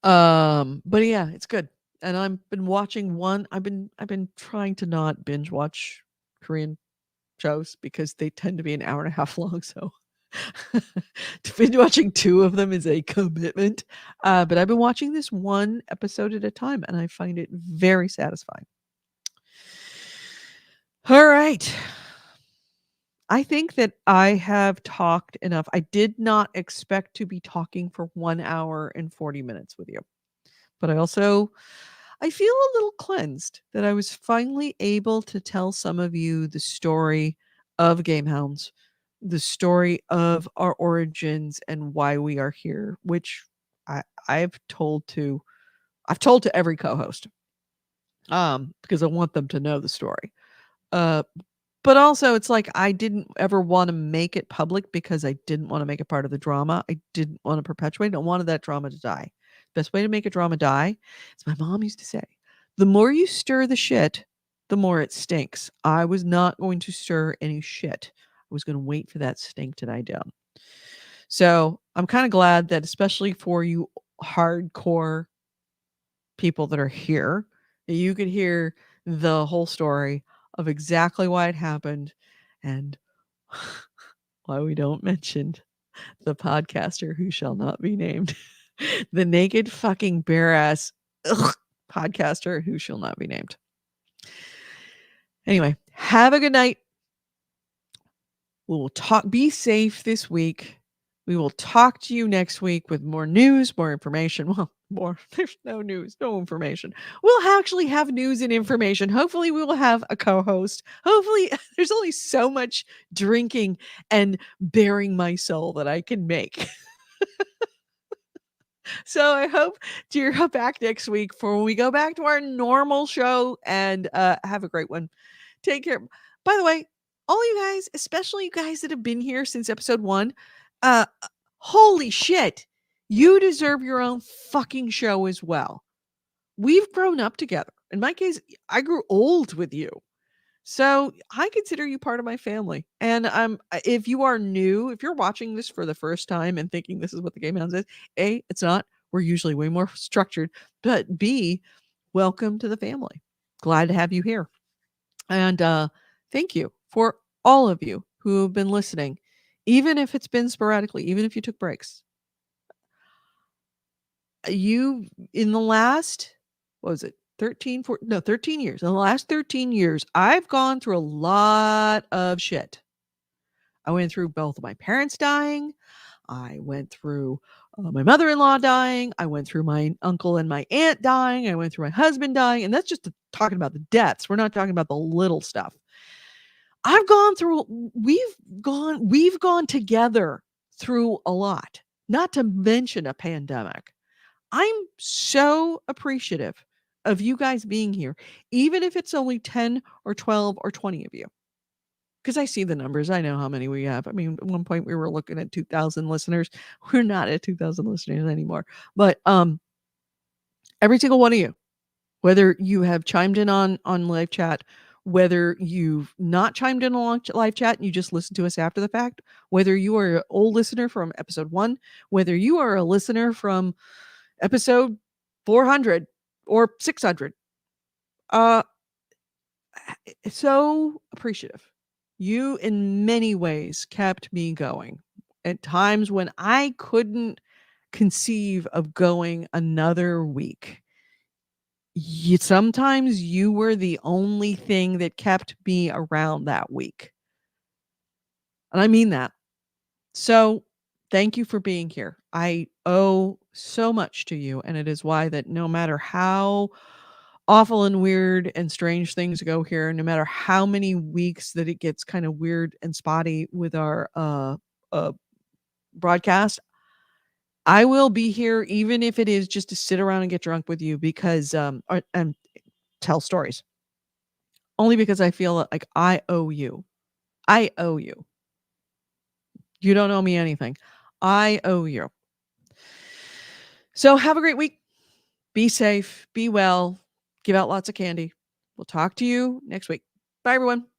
But yeah, it's good. And I've been watching one. I've been trying to not binge watch Korean shows because they tend to be an hour and a half long. So to binge watching 2 of them is a commitment. But I've been watching this one episode at a time, and I find it very satisfying. All right. I think that I have talked enough. I did not expect to be talking for 1 hour and 40 minutes with you. But I feel a little cleansed that I was finally able to tell some of you the story of GameHounds, the story of our origins and why we are here, which I've told to every co-host. Because I want them to know the story. But also it's like I didn't ever want to make it public because I didn't want to make it part of the drama. I didn't want to perpetuate. I wanted that drama to die. Best way to make a drama die, as my mom used to say, the more you stir the shit, the more it stinks. I was not going to stir any shit. I was going to wait for that stink to die down. So I'm kind of glad that, especially for you hardcore people that are here, that you could hear the whole story of exactly why it happened and why we don't mention the podcaster who shall not be named. The naked fucking bare ass podcaster who shall not be named. Anyway, have a good night. We will talk. Be safe this week. We will talk to you next week with more news, more information. Well, more. There's no news, no information. We'll actually have news and information. Hopefully, we will have a co-host. Hopefully, there's only so much drinking and bearing my soul that I can make. So I hope you're back next week for when we go back to our normal show, and have a great one. Take care. By the way, all you guys, especially you guys that have been here since episode 1, holy shit, you deserve your own fucking show as well. We've grown up together. In my case, I grew old with you. So I consider you part of my family. And if you are new, if you're watching this for the first time and thinking this is what the GameHounds is, A, it's not. We're usually way more structured. But B, welcome to the family. Glad to have you here. And thank you for all of you who have been listening, even if it's been sporadically, even if you took breaks. You, in the last, what was it? 13 years. In the last 13 years, I've gone through a lot of shit. I went through both of my parents dying. I went through my mother-in-law dying. I went through my uncle and my aunt dying. I went through my husband dying. And that's just talking about the deaths. We're not talking about the little stuff. We've gone together through a lot, not to mention a pandemic. I'm so appreciative of you guys being here, even if it's only 10 or 12 or 20 of you. Because I see the numbers. I know how many we have. I mean, at one point we were looking at 2,000 listeners. We're not at 2,000 listeners anymore. But every single one of you, whether you have chimed in on live chat, whether you've not chimed in on live chat and you just listen to us after the fact, whether you are an old listener from episode 1, whether you are a listener from episode 400 or 600, so appreciative. You, in many ways, kept me going at times when I couldn't conceive of going another week. Sometimes you were the only thing that kept me around that week. And I mean that. So Thank you for being here. I owe so much to you, and it is why that no matter how awful and weird and strange things go here, no matter how many weeks that it gets kind of weird and spotty with our uh broadcast, I will be here even if it is just to sit around and get drunk with you because and tell stories. Only because I feel like I owe you. I owe you. You don't owe me anything. I owe you. So have a great week. Be safe, be well, give out lots of candy. We'll talk to you next week. Bye, everyone.